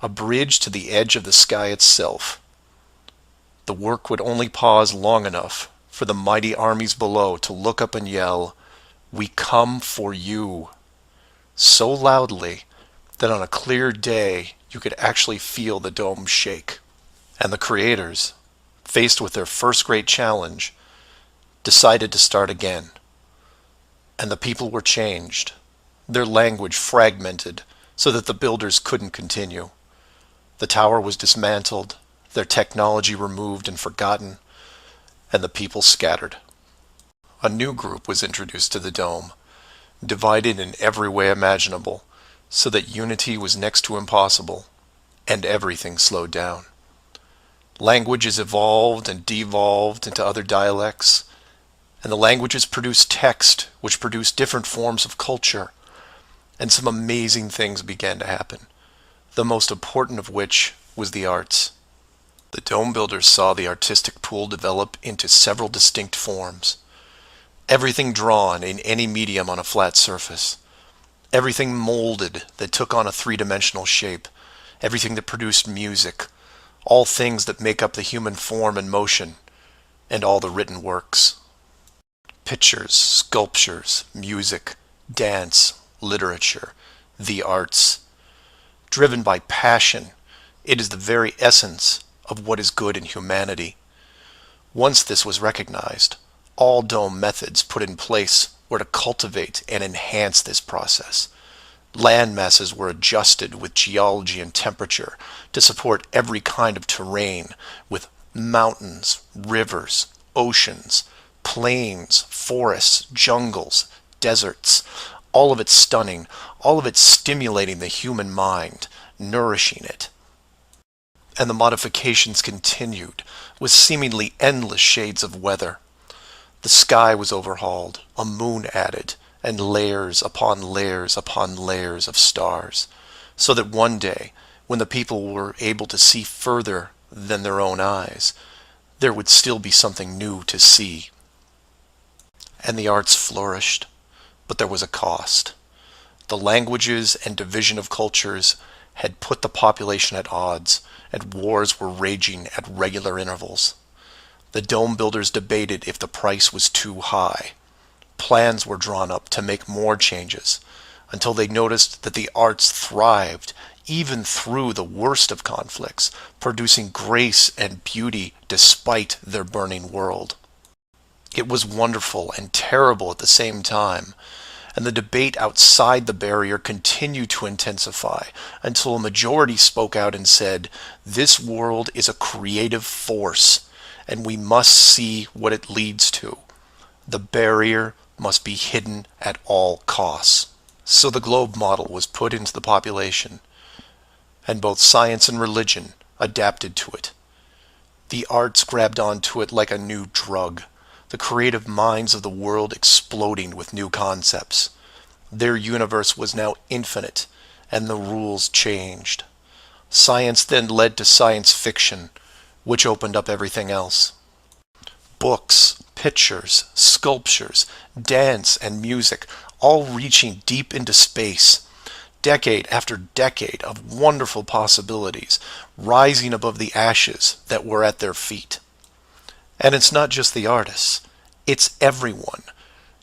A bridge to the edge of the sky itself. The work would only pause long enough for the mighty armies below to look up and yell, "We come for you," so loudly that on a clear day you could actually feel the dome shake. And the creators, faced with their first great challenge, decided to start again. And the people were changed, their language fragmented so that the builders couldn't continue. The tower was dismantled, their technology removed and forgotten, and the people scattered. A new group was introduced to the dome, divided in every way imaginable, so that unity was next to impossible, and everything slowed down. Languages evolved and devolved into other dialects, and the languages produced text, which produced different forms of culture, and some amazing things began to happen, the most important of which was the arts. The dome builders saw the artistic pool develop into several distinct forms. Everything drawn in any medium on a flat surface. Everything molded that took on a three-dimensional shape. Everything that produced music. All things that make up the human form and motion. And all the written works. Pictures, sculptures, music, dance, literature, the arts. Driven by passion, it is the very essence of what is good in humanity. Once this was recognized, all dome methods put in place were to cultivate and enhance this process. Land masses were adjusted with geology and temperature to support every kind of terrain with Mountains, rivers, oceans, plains, forests, jungles, deserts, all of it stunning, all of it stimulating the human mind, nourishing it. And the modifications continued, with seemingly endless shades of weather. The sky was overhauled, a moon added, and layers upon layers upon layers of stars, so that one day, when the people were able to see further than their own eyes, there would still be something new to see. And the arts flourished, but there was a cost. The languages and division of cultures had put the population at odds, and wars were raging at regular intervals. The dome builders debated if the price was too high. Plans were drawn up to make more changes, until they noticed that the arts thrived even through the worst of conflicts, producing grace and beauty despite their burning world. It was wonderful and terrible at the same time, and the debate outside the barrier continued to intensify until a majority spoke out and said, "This world is a creative force, and we must see what it leads to. The barrier must be hidden at all costs." So the globe model was put into the population, and both science and religion adapted to it. The arts grabbed onto it like a new drug, the creative minds of the world exploding with new concepts. Their universe was now infinite, and the rules changed. Science then led to science fiction, which opened up everything else. Books, pictures, sculptures, dance, and music, all reaching deep into space. Decade after decade of wonderful possibilities, rising above the ashes that were at their feet. And it's not just the artists, it's everyone.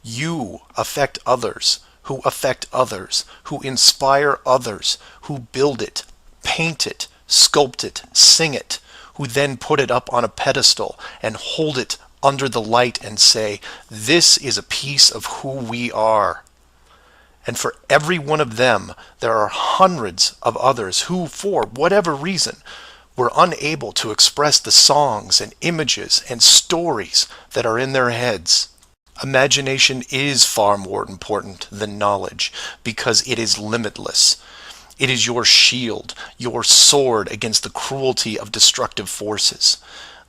You affect others, who affect others, who inspire others, who build it, paint it, sculpt it, sing it, who then put it up on a pedestal and hold it under the light and say, "This is a piece of who we are." And for every one of them, there are hundreds of others who, for whatever reason, were unable to express the songs and images and stories that are in their heads. Imagination is far more important than knowledge because it is limitless. It is your shield, your sword against the cruelty of destructive forces.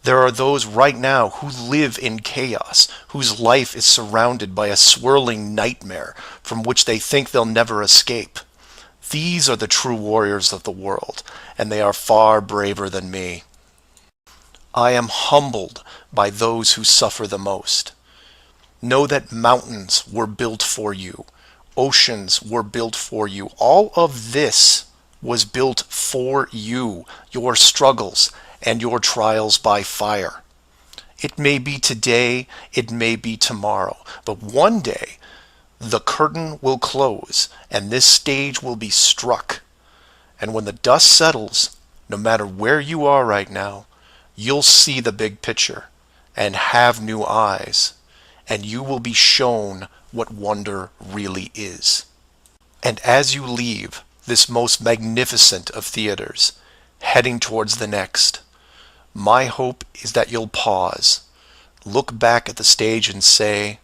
There are those right now who live in chaos, whose life is surrounded by a swirling nightmare from which they think they'll never escape. These are the true warriors of the world, and they are far braver than me. I am humbled by those who suffer the most. Know that mountains were built for you. Oceans were built for you. All of this was built for you, your struggles, and your trials by fire. It may be today, it may be tomorrow, but one day the curtain will close and this stage will be struck. And when the dust settles, no matter where you are right now, you'll see the big picture and have new eyes, and you will be shown what wonder really is. And as you leave this most magnificent of theaters, heading towards the next, my hope is that you'll pause, look back at the stage and say,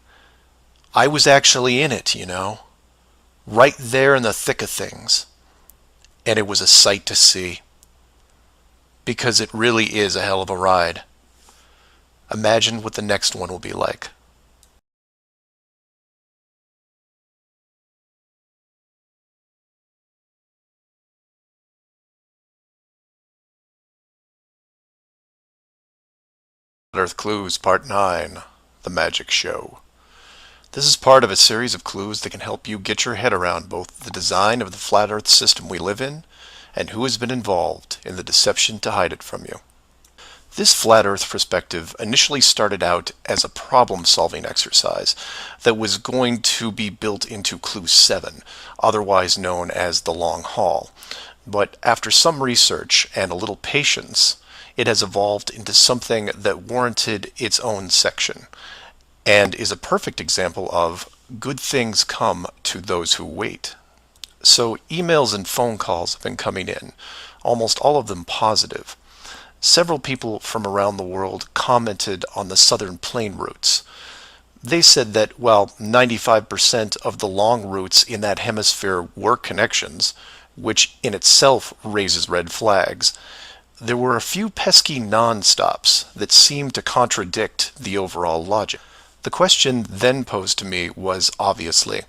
"I was actually in it, right there in the thick of things, and it was a sight to see." Because it really is a hell of a ride. Imagine what the next one will be like. Earth Clues Part 9, The Magic Show. This is part of a series of clues that can help you get your head around both the design of the flat Earth system we live in and who has been involved in the deception to hide it from you. This flat Earth perspective initially started out as a problem-solving exercise that was going to be built into Clue 7, otherwise known as the Long Haul. But after some research and a little patience, it has evolved into something that warranted its own section, and is a perfect example of good things come to those who wait. So emails and phone calls have been coming in, almost all of them positive. several people from around the world commented on the southern plane routes. They said that while 95% of the long routes in that hemisphere were connections, which in itself raises red flags, there were a few pesky non-stops that seemed to contradict the overall logic. The question then posed to me was obviously,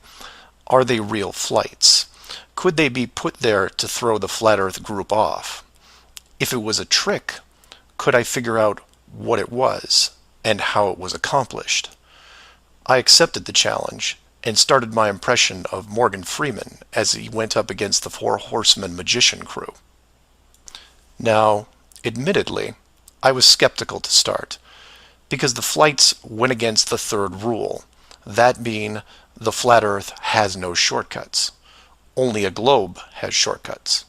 are they real flights? Could they be put there to throw the Flat Earth group off? If it was a trick, could I figure out what it was and how it was accomplished? I accepted the challenge and started my impression of Morgan Freeman as he went up against the Four Horsemen magician crew. Now, admittedly, I was skeptical to start, because the flights went against the third rule, that being the flat Earth has no shortcuts. Only a globe has shortcuts.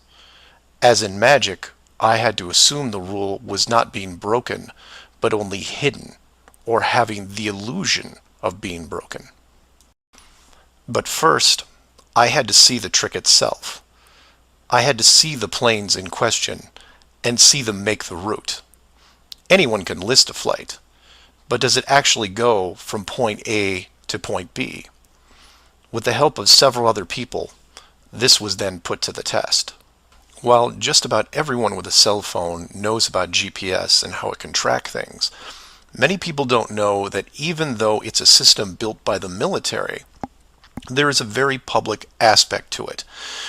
As in magic, I had to assume the rule was not being broken, but only hidden, or having the illusion of being broken. But first, I had to see the trick itself. I had to see the planes in question and see them make the route. Anyone can list a flight, but does it actually go from point A to point B? With the help of several other people, this was then put to the test. While just about everyone with a cell phone knows about GPS and how it can track things, many people don't know that even though it's a system built by the military, there is a very public aspect to it.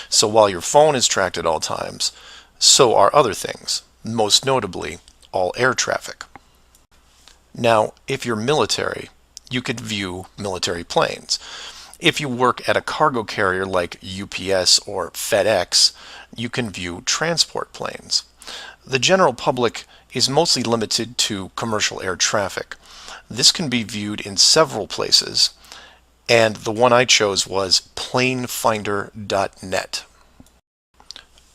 So while your phone is tracked at all times, so are other things, most notably all air traffic. Now, if you're military, you could view military planes. If you work at a cargo carrier like UPS or FedEx, you can view transport planes. The general public is mostly limited to commercial air traffic. This can be viewed in several places, and the one I chose was planefinder.net.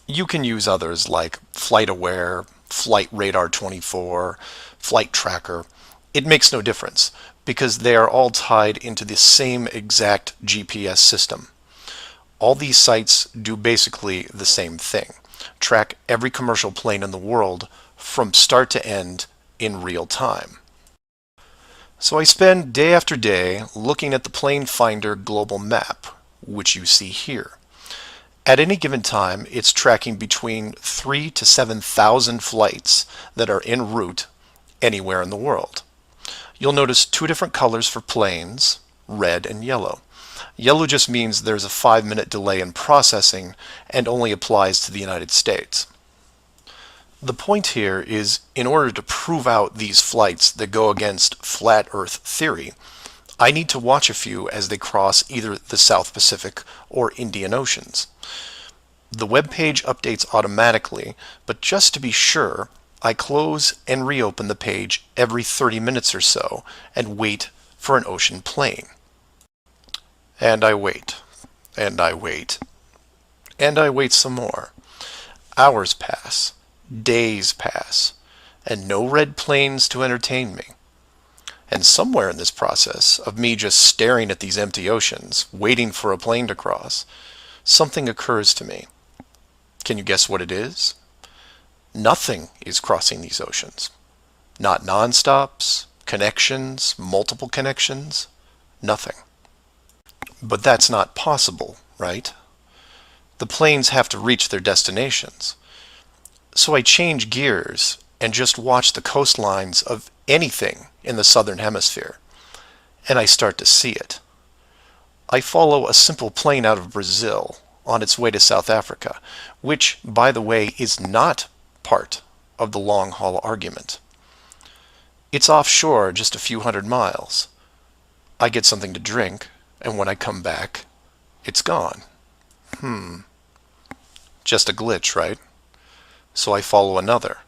You can use others like FlightAware, Flight Radar 24, Flight Tracker. It makes no difference because they are all tied into the same exact GPS system. All these sites do basically the same thing: track every commercial plane in the world from start to end in real time. So I spend day after day looking at the Plane Finder global map, which you see here. At any given time, it's tracking between 3,000 to 7,000 flights that are en route anywhere in the world. You'll notice two different colors for planes, red and yellow. Yellow just means there's a 5-minute delay in processing and only applies to the United States. The point here is, in order to prove out these flights that go against flat Earth theory, I need to watch a few as they cross either the South Pacific or Indian Oceans. The web page updates automatically, but just to be sure, I close and reopen the page every 30 minutes or so and wait for an ocean plane. And I wait, and I wait, and I wait some more. Hours pass, days pass, and no red planes to entertain me. And somewhere in this process of me just staring at these empty oceans, waiting for a plane to cross, something occurs to me. Can you guess what it is? Nothing is crossing these oceans. Not non-stops, connections, multiple connections, nothing. But that's not possible, right? The planes have to reach their destinations. So I change gears and just watch the coastlines of anything in the southern hemisphere, and I start to see it. I follow a simple plane out of Brazil on its way to South Africa, which, by the way, is not part of the long-haul argument. It's offshore just a few hundred miles. I get something to drink, and when I come back, it's gone. Just a glitch, right? So I follow another,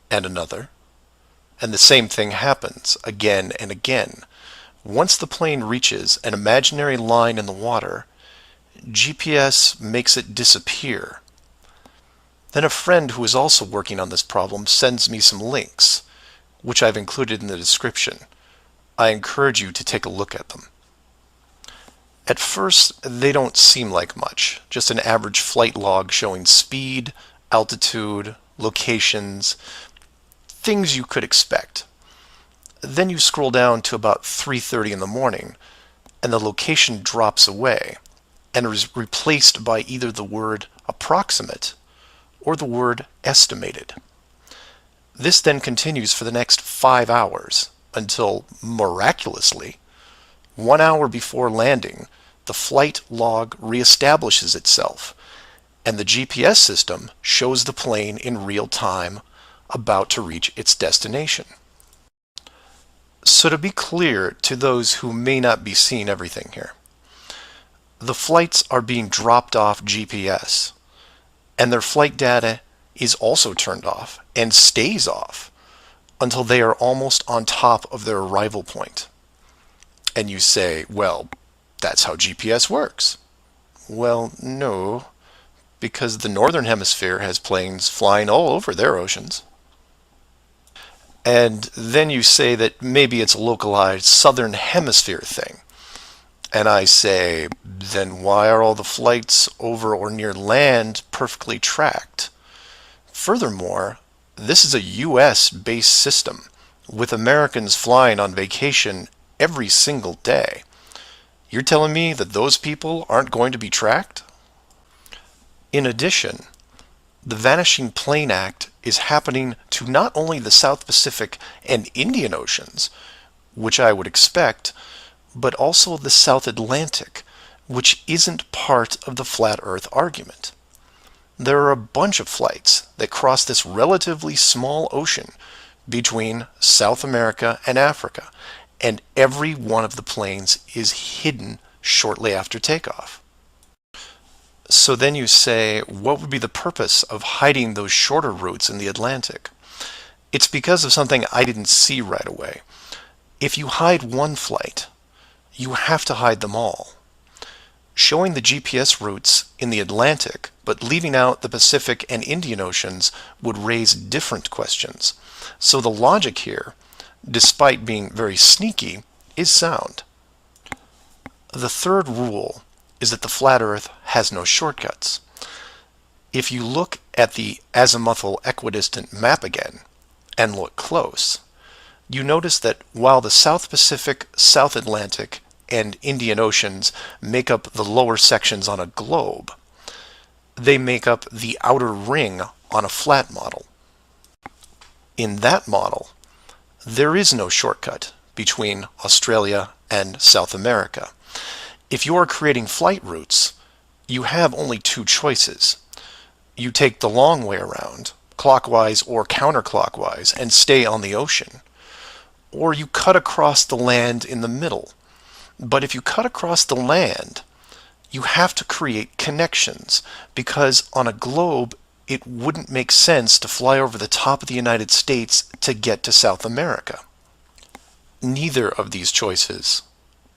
and another, and the same thing happens again and again. Once the plane reaches an imaginary line in the water, GPS makes it disappear. Then a friend who is also working on this problem sends me some links, which I've included in the description. I encourage you to take a look at them. At first, they don't seem like much, just an average flight log showing speed, altitude, locations, things you could expect. Then you scroll down to about 3:30 in the morning, and the location drops away and is replaced by either the word approximate or the word estimated. This then continues for the next 5 hours until, miraculously, 1 hour before landing, the flight log reestablishes itself, and the GPS system shows the plane in real time about to reach its destination. So to be clear to those who may not be seeing everything here, the flights are being dropped off GPS, and their flight data is also turned off and stays off until they are almost on top of their arrival point. And you say, well, that's how GPS works. Well, no, because the northern hemisphere has planes flying all over their oceans. And then you say that maybe it's a localized southern hemisphere thing. And I say, then why are all the flights over or near land perfectly tracked? Furthermore, this is a US-based system with Americans flying on vacation every single day. You're telling me that those people aren't going to be tracked? In addition, the Vanishing Plane Act is happening to not only the South Pacific and Indian Oceans, which I would expect, but also the South Atlantic, which isn't part of the flat Earth argument. There are a bunch of flights that cross this relatively small ocean between South America and Africa, and every one of the planes is hidden shortly after takeoff. So then you say, what would be the purpose of hiding those shorter routes in the Atlantic? It's because of something I didn't see right away. If you hide one flight, you have to hide them all. Showing the GPS routes in the Atlantic, but leaving out the Pacific and Indian Oceans would raise different questions. So the logic here, despite being very sneaky, is sound. The third rule is that the flat Earth has no shortcuts. If you look at the azimuthal equidistant map again, and look close, you notice that while the South Pacific, South Atlantic, and Indian Oceans make up the lower sections on a globe, they make up the outer ring on a flat model. In that model, there is no shortcut between Australia and South America. If you are creating flight routes, you have only two choices. You take the long way around, clockwise or counterclockwise, and stay on the ocean. Or you cut across the land in the middle. But if you cut across the land, you have to create connections, because on a globe, it wouldn't make sense to fly over the top of the United States to get to South America. Neither of these choices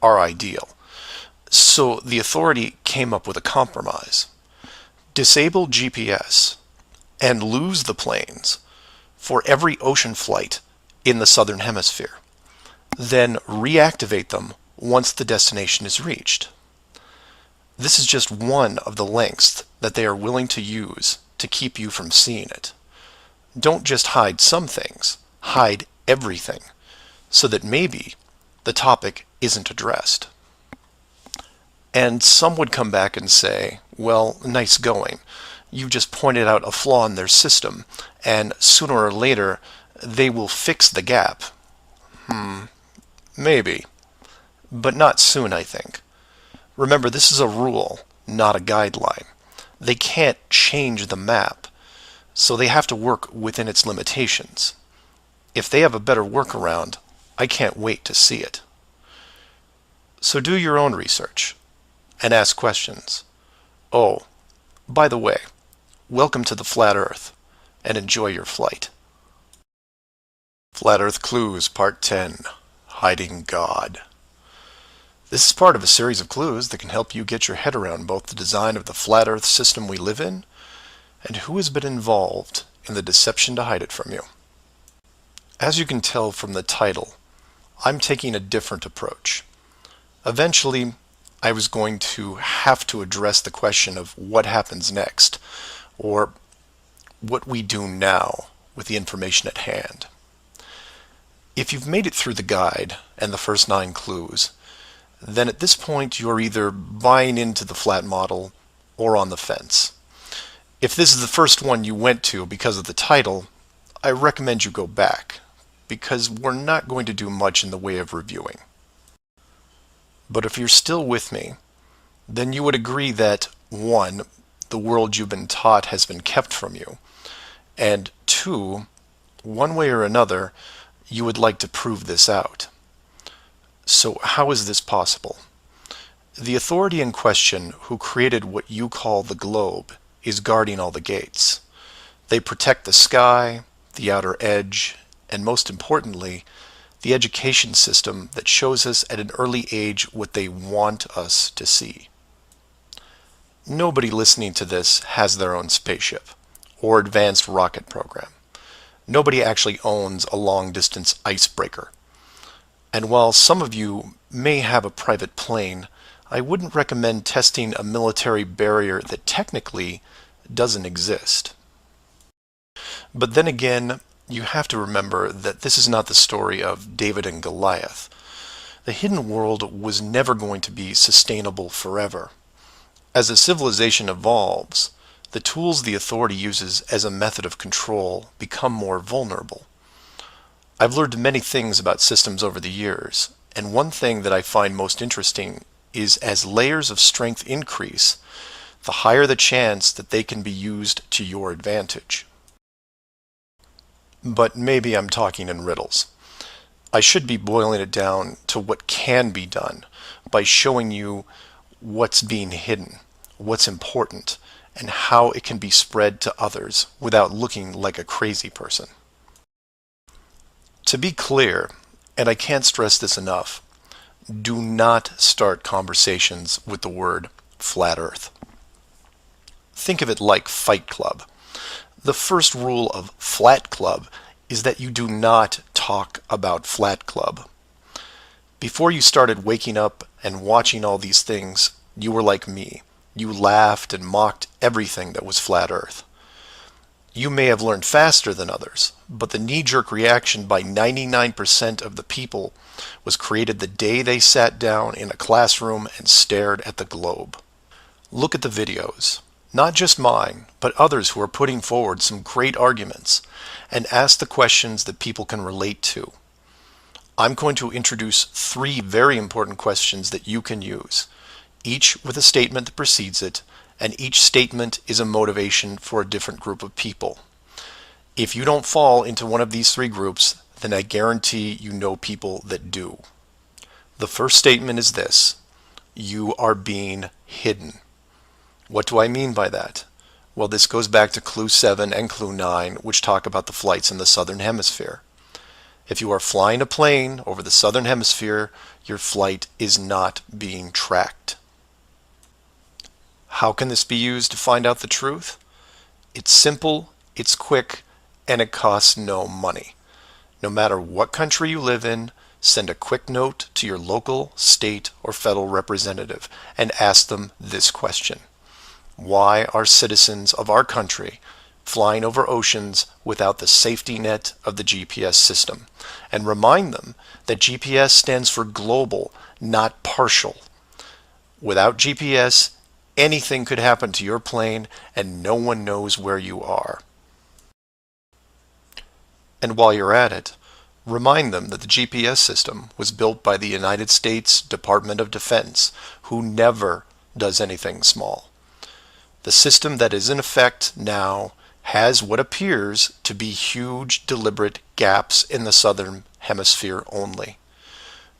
are ideal. So the authority came up with a compromise. Disable GPS and lose the planes for every ocean flight in the southern hemisphere. Then reactivate them once the destination is reached. This is just one of the lengths that they are willing to use to keep you from seeing it. Don't just hide some things, hide everything, so that maybe the topic isn't addressed. And some would come back and say, well, nice going. You just pointed out a flaw in their system, and sooner or later they will fix the gap. Maybe. But not soon, I think. Remember, this is a rule, not a guideline. They can't change the map, so they have to work within its limitations. If they have a better workaround, I can't wait to see it. So do your own research and ask questions. Oh, by the way, welcome to the Flat Earth, and enjoy your flight. Flat Earth Clues, Part 10, Hiding God. This is part of a series of clues that can help you get your head around both the design of the flat Earth system we live in and who has been involved in the deception to hide it from you. As you can tell from the title, I'm taking a different approach. Eventually, I was going to have to address the question of what happens next, or what we do now with the information at hand. If you've made it through the guide and the first 9 clues, then at this point you're either buying into the flat model or on the fence. If this is the first one you went to because of the title, I recommend you go back, because we're not going to do much in the way of reviewing. But if you're still with me, then you would agree that 1, the world you've been taught has been kept from you, and 2, one way or another, you would like to prove this out. So how is this possible? The authority in question who created what you call the globe is guarding all the gates. They protect the sky, the outer edge, and most importantly, the education system that shows us at an early age what they want us to see. Nobody listening to this has their own spaceship or advanced rocket program. Nobody actually owns a long-distance icebreaker. And while some of you may have a private plane, I wouldn't recommend testing a military barrier that technically doesn't exist. But then again, you have to remember that this is not the story of David and Goliath. The hidden world was never going to be sustainable forever. As a civilization evolves, the tools the authority uses as a method of control become more vulnerable. I've learned many things about systems over the years, and one thing that I find most interesting is as layers of strength increase, the higher the chance that they can be used to your advantage. But maybe I'm talking in riddles. I should be boiling it down to what can be done by showing you what's being hidden, what's important, and how it can be spread to others without looking like a crazy person. To be clear, and I can't stress this enough, do not start conversations with the word flat earth. Think of it like Fight Club. The first rule of Flat Club is that you do not talk about Flat Club. Before you started waking up and watching all these things, you were like me. You laughed and mocked everything that was flat earth. You may have learned faster than others, but the knee-jerk reaction by 99% of the people was created the day they sat down in a classroom and stared at the globe. Look at the videos, not just mine, but others who are putting forward some great arguments, and ask the questions that people can relate to. I'm going to introduce 3 very important questions that you can use, each with a statement that precedes it, and each statement is a motivation for a different group of people. If you don't fall into one of these 3 groups, then I guarantee you know people that do. The first statement is this: you are being hidden. What do I mean by that? Well, this goes back to Clue 7 and Clue 9, which talk about the flights in the Southern Hemisphere. If you are flying a plane over the Southern Hemisphere, your flight is not being tracked. How can this be used to find out the truth? It's simple, it's quick, and it costs no money. No matter what country you live in, send a quick note to your local, state, or federal representative and ask them this question: why are citizens of our country flying over oceans without the safety net of the GPS system? And remind them that GPS stands for global, not partial. Without GPS, anything could happen to your plane and no one knows where you are. And while you're at it, remind them that the GPS system was built by the United States Department of Defense, who never does anything small. The system that is in effect now has what appears to be huge, deliberate gaps in the Southern Hemisphere only.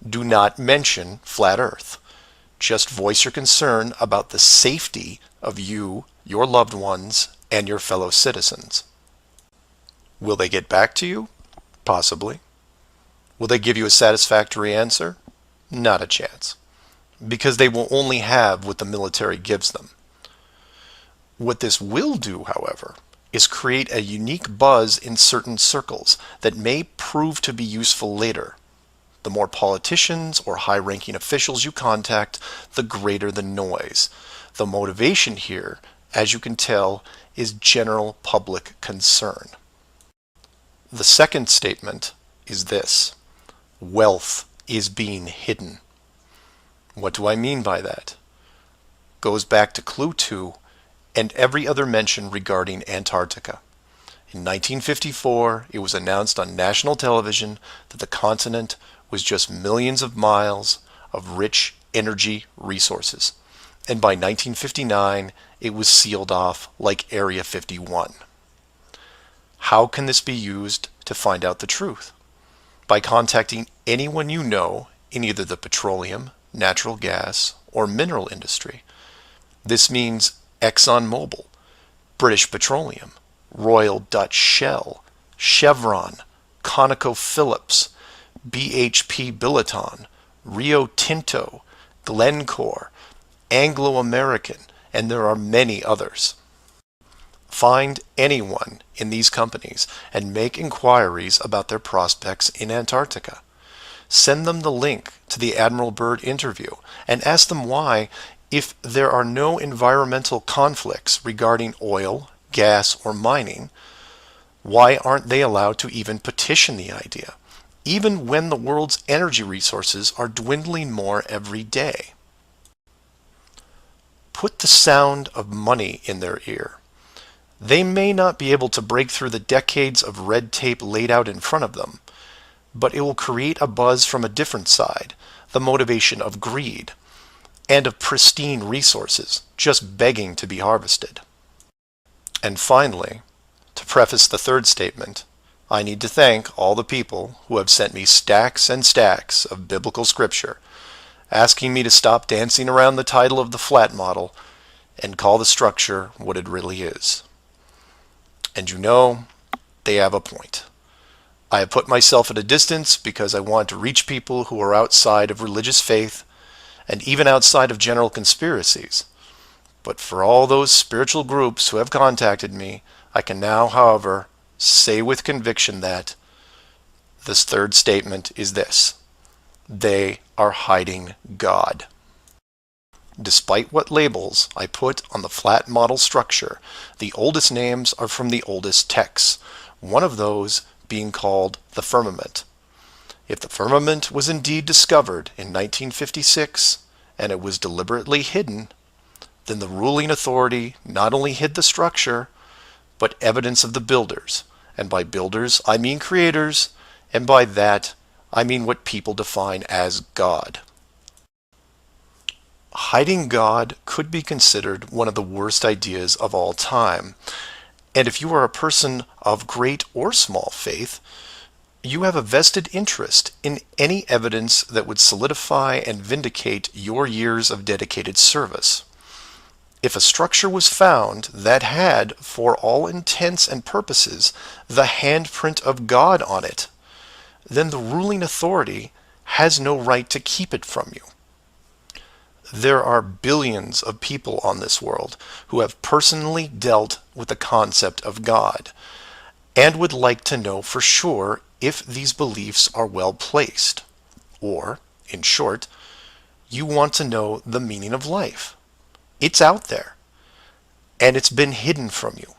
Do not mention flat Earth. Just voice your concern about the safety of you, your loved ones, and your fellow citizens. Will they get back to you? Possibly. Will they give you a satisfactory answer? Not a chance. Because they will only have what the military gives them. What this will do, however, is create a unique buzz in certain circles that may prove to be useful later. The more politicians or high-ranking officials you contact, the greater the noise. The motivation here, as you can tell, is general public concern. The second statement is this: Wealth is being hidden. What do I mean by that? Goes back to clue 2 and every other mention regarding Antarctica. In 1954, it was announced on national television that the continent was just millions of miles of rich energy resources. And by 1959, it was sealed off like Area 51. How can this be used to find out the truth? By contacting anyone you know in either the petroleum, natural gas, or mineral industry. This means ExxonMobil, British Petroleum, Royal Dutch Shell, Chevron, ConocoPhillips, BHP Billiton, Rio Tinto, Glencore, Anglo-American, and there are many others. Find anyone in these companies and make inquiries about their prospects in Antarctica. Send them the link to the Admiral Byrd interview and ask them why, if there are no environmental conflicts regarding oil, gas, or mining, why aren't they allowed to even petition the idea, even when the world's energy resources are dwindling more every day? Put the sound of money in their ear. They may not be able to break through the decades of red tape laid out in front of them, but it will create a buzz from a different side, the motivation of greed, and of pristine resources just begging to be harvested. And finally, to preface the third statement, I need to thank all the people who have sent me stacks and stacks of biblical scripture, asking me to stop dancing around the title of the flat model and call the structure what it really is. And you know, they have a point. I have put myself at a distance because I want to reach people who are outside of religious faith and even outside of general conspiracies. But for all those spiritual groups who have contacted me, I can now, however, say with conviction that this third statement is this: they are hiding God. Despite what labels I put on the flat model structure, the oldest names are from the oldest texts, one of those being called the firmament. If the firmament was indeed discovered in 1956 and it was deliberately hidden, then the ruling authority not only hid the structure, but evidence of the builders. And by builders, I mean creators, and by that, I mean what people define as God. Hiding God could be considered one of the worst ideas of all time. And if you are a person of great or small faith, you have a vested interest in any evidence that would solidify and vindicate your years of dedicated service. If a structure was found that had, for all intents and purposes, the handprint of God on it, then the ruling authority has no right to keep it from you. There are billions of people on this world who have personally dealt with the concept of God and would like to know for sure if these beliefs are well placed. Or, in short, you want to know the meaning of life. It's out there, and it's been hidden from you.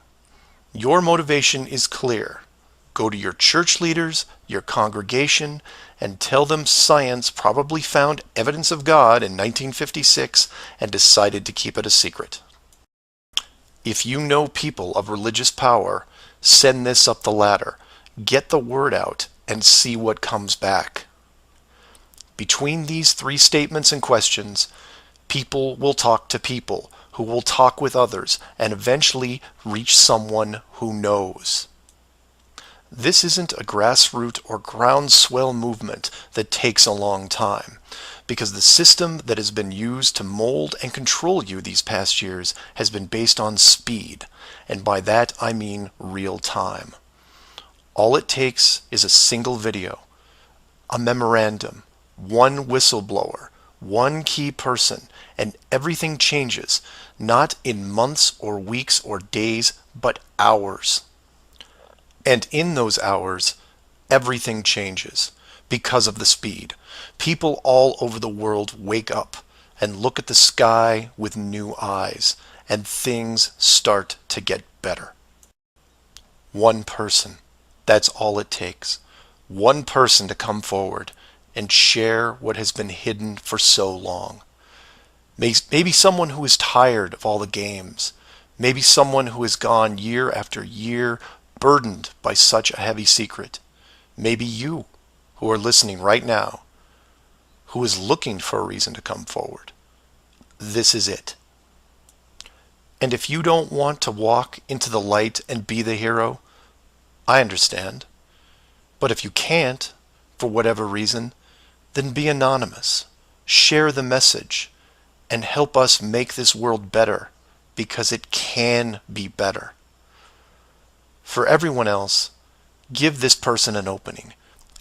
Your motivation is clear. Go to your church leaders, your congregation, and tell them science probably found evidence of God in 1956 and decided to keep it a secret. If you know people of religious power, send this up the ladder. Get the word out and see what comes back. Between these three statements and questions, people will talk to people who will talk with others and eventually reach someone who knows. This isn't a grassroots or groundswell movement that takes a long time, because the system that has been used to mold and control you these past years has been based on speed, and by that I mean real time. All it takes is a single video, a memorandum, one whistleblower, one key person, and everything changes, not in months or weeks or days, but hours. And in those hours, everything changes because of the speed. People all over the world wake up and look at the sky with new eyes, and things start to get better. One person, that's all it takes. One person to come forward and share what has been hidden for so long. Maybe someone who is tired of all the games. Maybe someone who has gone year after year burdened by such a heavy secret. Maybe you, who are listening right now, who is looking for a reason to come forward. This is it. And if you don't want to walk into the light and be the hero, I understand. But if you can't, for whatever reason, then be anonymous. Share the message and help us make this world better, because it can be better. For everyone else, give this person an opening.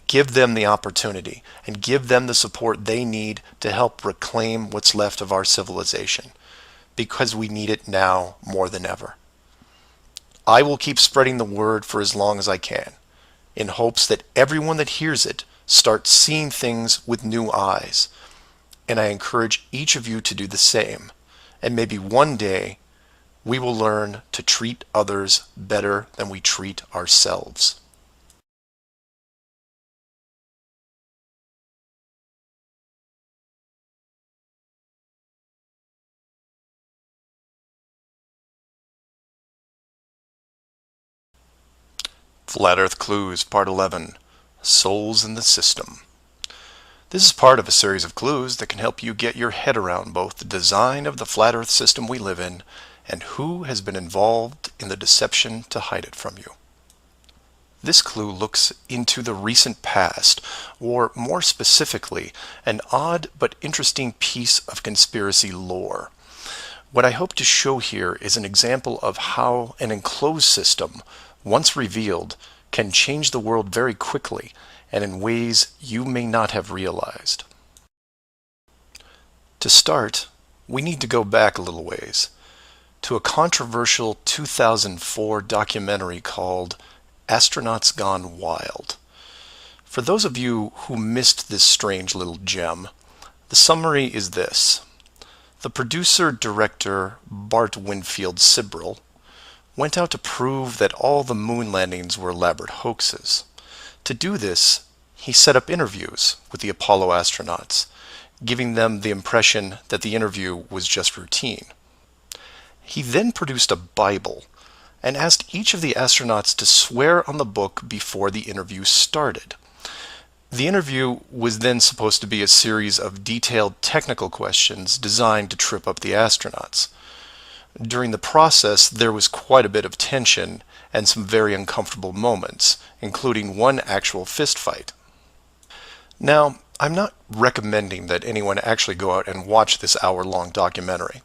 Give them the opportunity and give them the support they need to help reclaim what's left of our civilization, because we need it now more than ever. I will keep spreading the word for as long as I can, in hopes that everyone that hears it starts seeing things with new eyes. And I encourage each of you to do the same. And maybe one day we will learn to treat others better than we treat ourselves. Flat Earth Clues, Part 11, Souls in the System. This is part of a series of clues that can help you get your head around both the design of the flat Earth system we live in and who has been involved in the deception to hide it from you. This clue looks into the recent past, or more specifically, an odd but interesting piece of conspiracy lore. What I hope to show here is an example of how an enclosed system, once revealed, can change the world very quickly and in ways you may not have realized. To start, we need to go back a little ways to a controversial 2004 documentary called Astronauts Gone Wild. For those of you who missed this strange little gem, the summary is this. The producer-director Bart Winfield Sibrel went out to prove that all the moon landings were elaborate hoaxes. To do this, he set up interviews with the Apollo astronauts, giving them the impression that the interview was just routine. He then produced a Bible and asked each of the astronauts to swear on the book before the interview started. The interview was then supposed to be a series of detailed technical questions designed to trip up the astronauts. During the process, there was quite a bit of tension and some very uncomfortable moments, including one actual fist fight. Now, I'm not recommending that anyone actually go out and watch this hour-long documentary.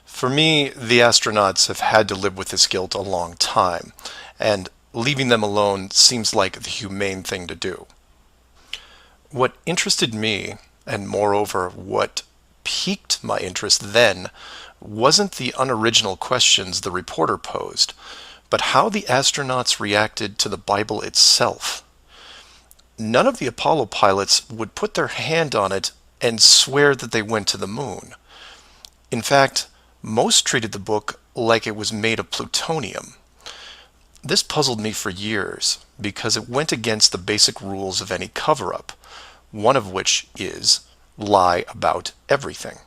For me, the astronauts have had to live with this guilt a long time, and leaving them alone seems like the humane thing to do. What interested me, and moreover what piqued my interest then, wasn't the unoriginal questions the reporter posed, but how the astronauts reacted to the Bible itself. None of the Apollo pilots would put their hand on it and swear that they went to the moon. In fact, most treated the book like it was made of plutonium. This puzzled me for years because it went against the basic rules of any cover-up, one of which is lie about everything.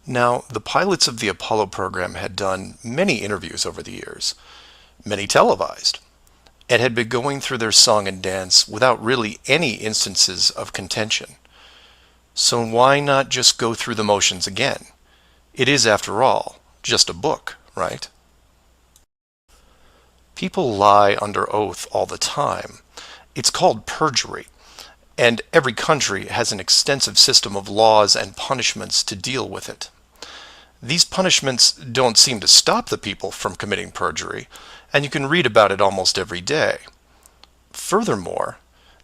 Now, the pilots of the Apollo program had done many interviews over the years, many televised, and had been going through their song and dance without really any instances of contention. So why not just go through the motions again? It is, after all, just a book, right? People lie under oath all the time. It's called perjury, and every country has an extensive system of laws and punishments to deal with it. These punishments don't seem to stop the people from committing perjury, and you can read about it almost every day. Furthermore,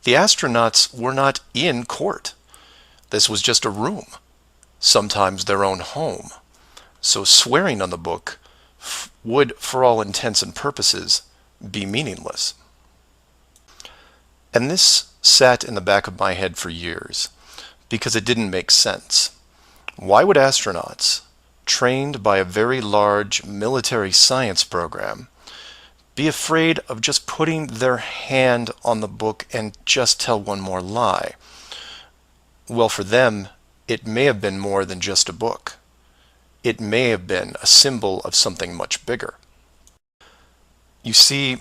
the astronauts were not in court. This was just a room, sometimes their own home. So swearing on the book would, for all intents and purposes, be meaningless. And this sat in the back of my head for years, because it didn't make sense. Why would astronauts, trained by a very large military science program, be afraid of just putting their hand on the book and just tell one more lie. Well, for them, it may have been more than just a book. It may have been a symbol of something much bigger. You see,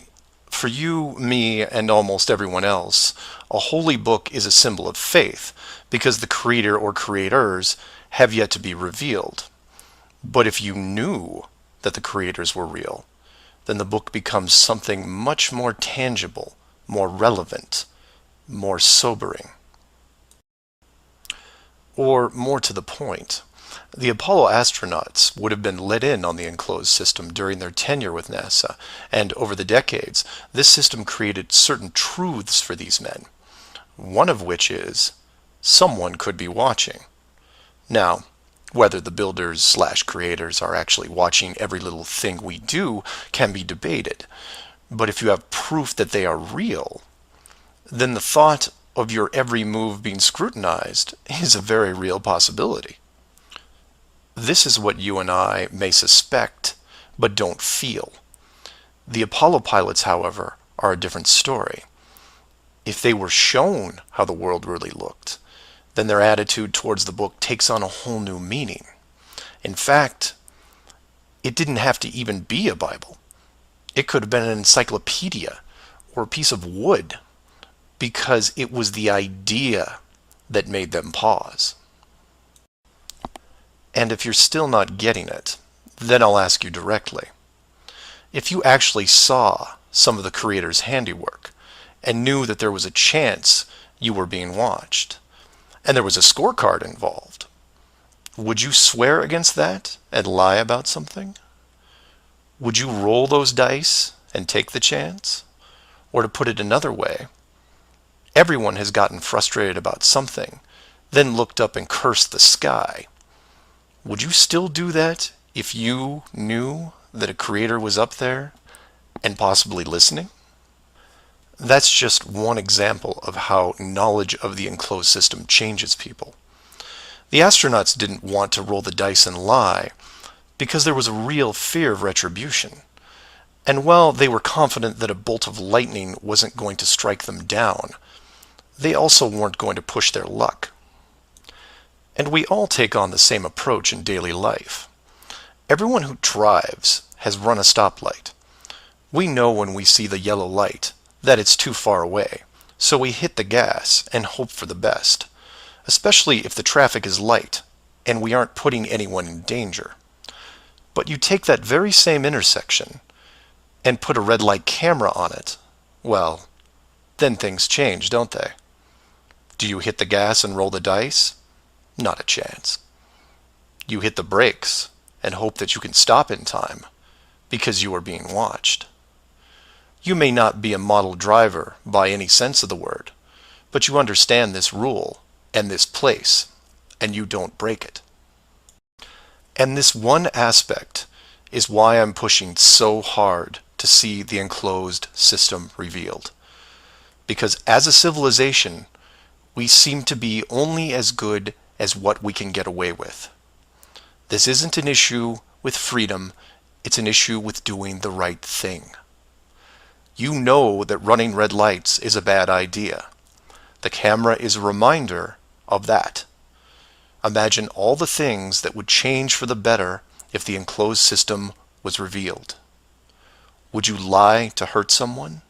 for you, me, and almost everyone else, a holy book is a symbol of faith because the creator or creators have yet to be revealed. But if you knew that the creators were real, then the book becomes something much more tangible, more relevant, more sobering. Or more to the point, the Apollo astronauts would have been let in on the enclosed system during their tenure with NASA, and over the decades, this system created certain truths for these men, one of which is, someone could be watching. Now, whether the builders/creators are actually watching every little thing we do can be debated, but if you have proof that they are real, then the thought of your every move being scrutinized is a very real possibility. This is what you and I may suspect, but don't feel. The Apollo pilots, however, are a different story. If they were shown how the world really looked, then their attitude towards the book takes on a whole new meaning. In fact, it didn't have to even be a Bible. It could have been an encyclopedia or a piece of wood, because it was the idea that made them pause. And if you're still not getting it, then I'll ask you directly. If you actually saw some of the creator's handiwork and knew that there was a chance you were being watched, and there was a scorecard involved, would you swear against that and lie about something? Would you roll those dice and take the chance? Or to put it another way, everyone has gotten frustrated about something, then looked up and cursed the sky. Would you still do that if you knew that a creator was up there and possibly listening? That's just one example of how knowledge of the enclosed system changes people. The astronauts didn't want to roll the dice and lie because there was a real fear of retribution. And while they were confident that a bolt of lightning wasn't going to strike them down, they also weren't going to push their luck. And we all take on the same approach in daily life. Everyone who drives has run a stoplight. We know when we see the yellow light that it's too far away, so we hit the gas and hope for the best, especially if the traffic is light and we aren't putting anyone in danger. But you take that very same intersection and put a red light camera on it, well, then things change, don't they? Do you hit the gas and roll the dice? Not a chance. You hit the brakes and hope that you can stop in time because you are being watched. You may not be a model driver by any sense of the word, but you understand this rule and this place, and you don't break it. And this one aspect is why I'm pushing so hard to see the enclosed system revealed. Because as a civilization, we seem to be only as good as what we can get away with. This isn't an issue with freedom, it's an issue with doing the right thing. You know that running red lights is a bad idea. The camera is a reminder of that. Imagine all the things that would change for the better if the enclosed system was revealed. Would you lie to hurt someone?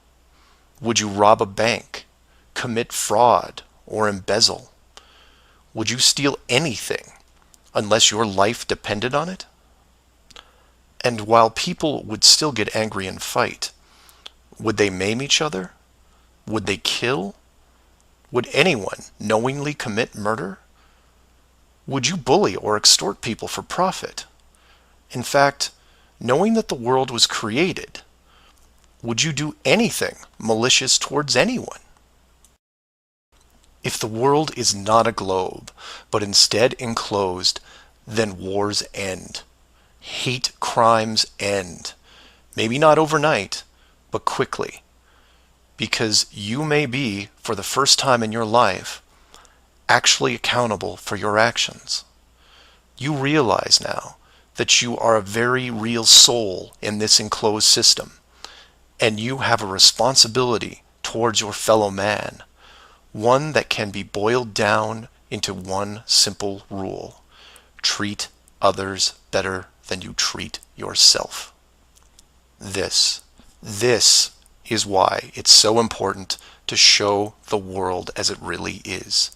Would you rob a bank, commit fraud, or embezzle? Would you steal anything unless your life depended on it? And while people would still get angry and fight, would they maim each other? Would they kill? Would anyone knowingly commit murder? Would you bully or extort people for profit? In fact, knowing that the world was created, would you do anything malicious towards anyone? If the world is not a globe, but instead enclosed, then wars end. Hate crimes end. Maybe not overnight, but quickly. Because you may be, for the first time in your life, actually accountable for your actions. You realize now that you are a very real soul in this enclosed system, And you have a responsibility towards your fellow man, one that can be boiled down into one simple rule: treat others better than you treat yourself. This is why it's so important to show the world as it really is.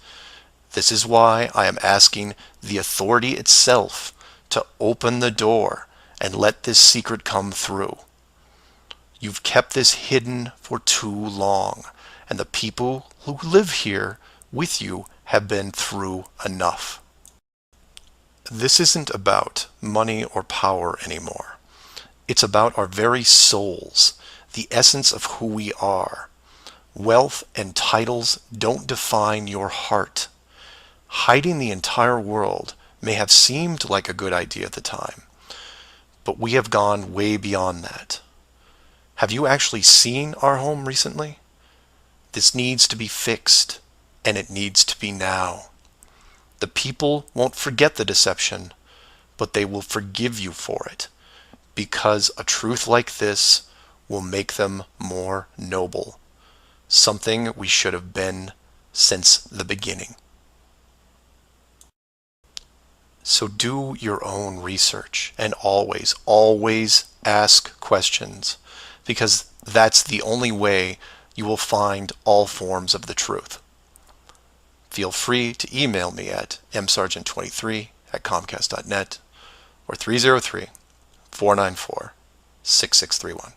This is why I am asking the authority itself to open the door and let this secret come through. You've kept this hidden for too long, and the people who live here with you have been through enough. This isn't about money or power anymore. It's about our very souls, the essence of who we are. Wealth and titles don't define your heart. Hiding the entire world may have seemed like a good idea at the time, but we have gone way beyond that. Have you actually seen our home recently? This needs to be fixed, and it needs to be now. The people won't forget the deception, but they will forgive you for it, because a truth like this will make them more noble, something we should have been since the beginning. So do your own research, and always ask questions, because that's the only way you will find all forms of the truth. Feel free to email me at msargent23@comcast.net or 303-494-6631.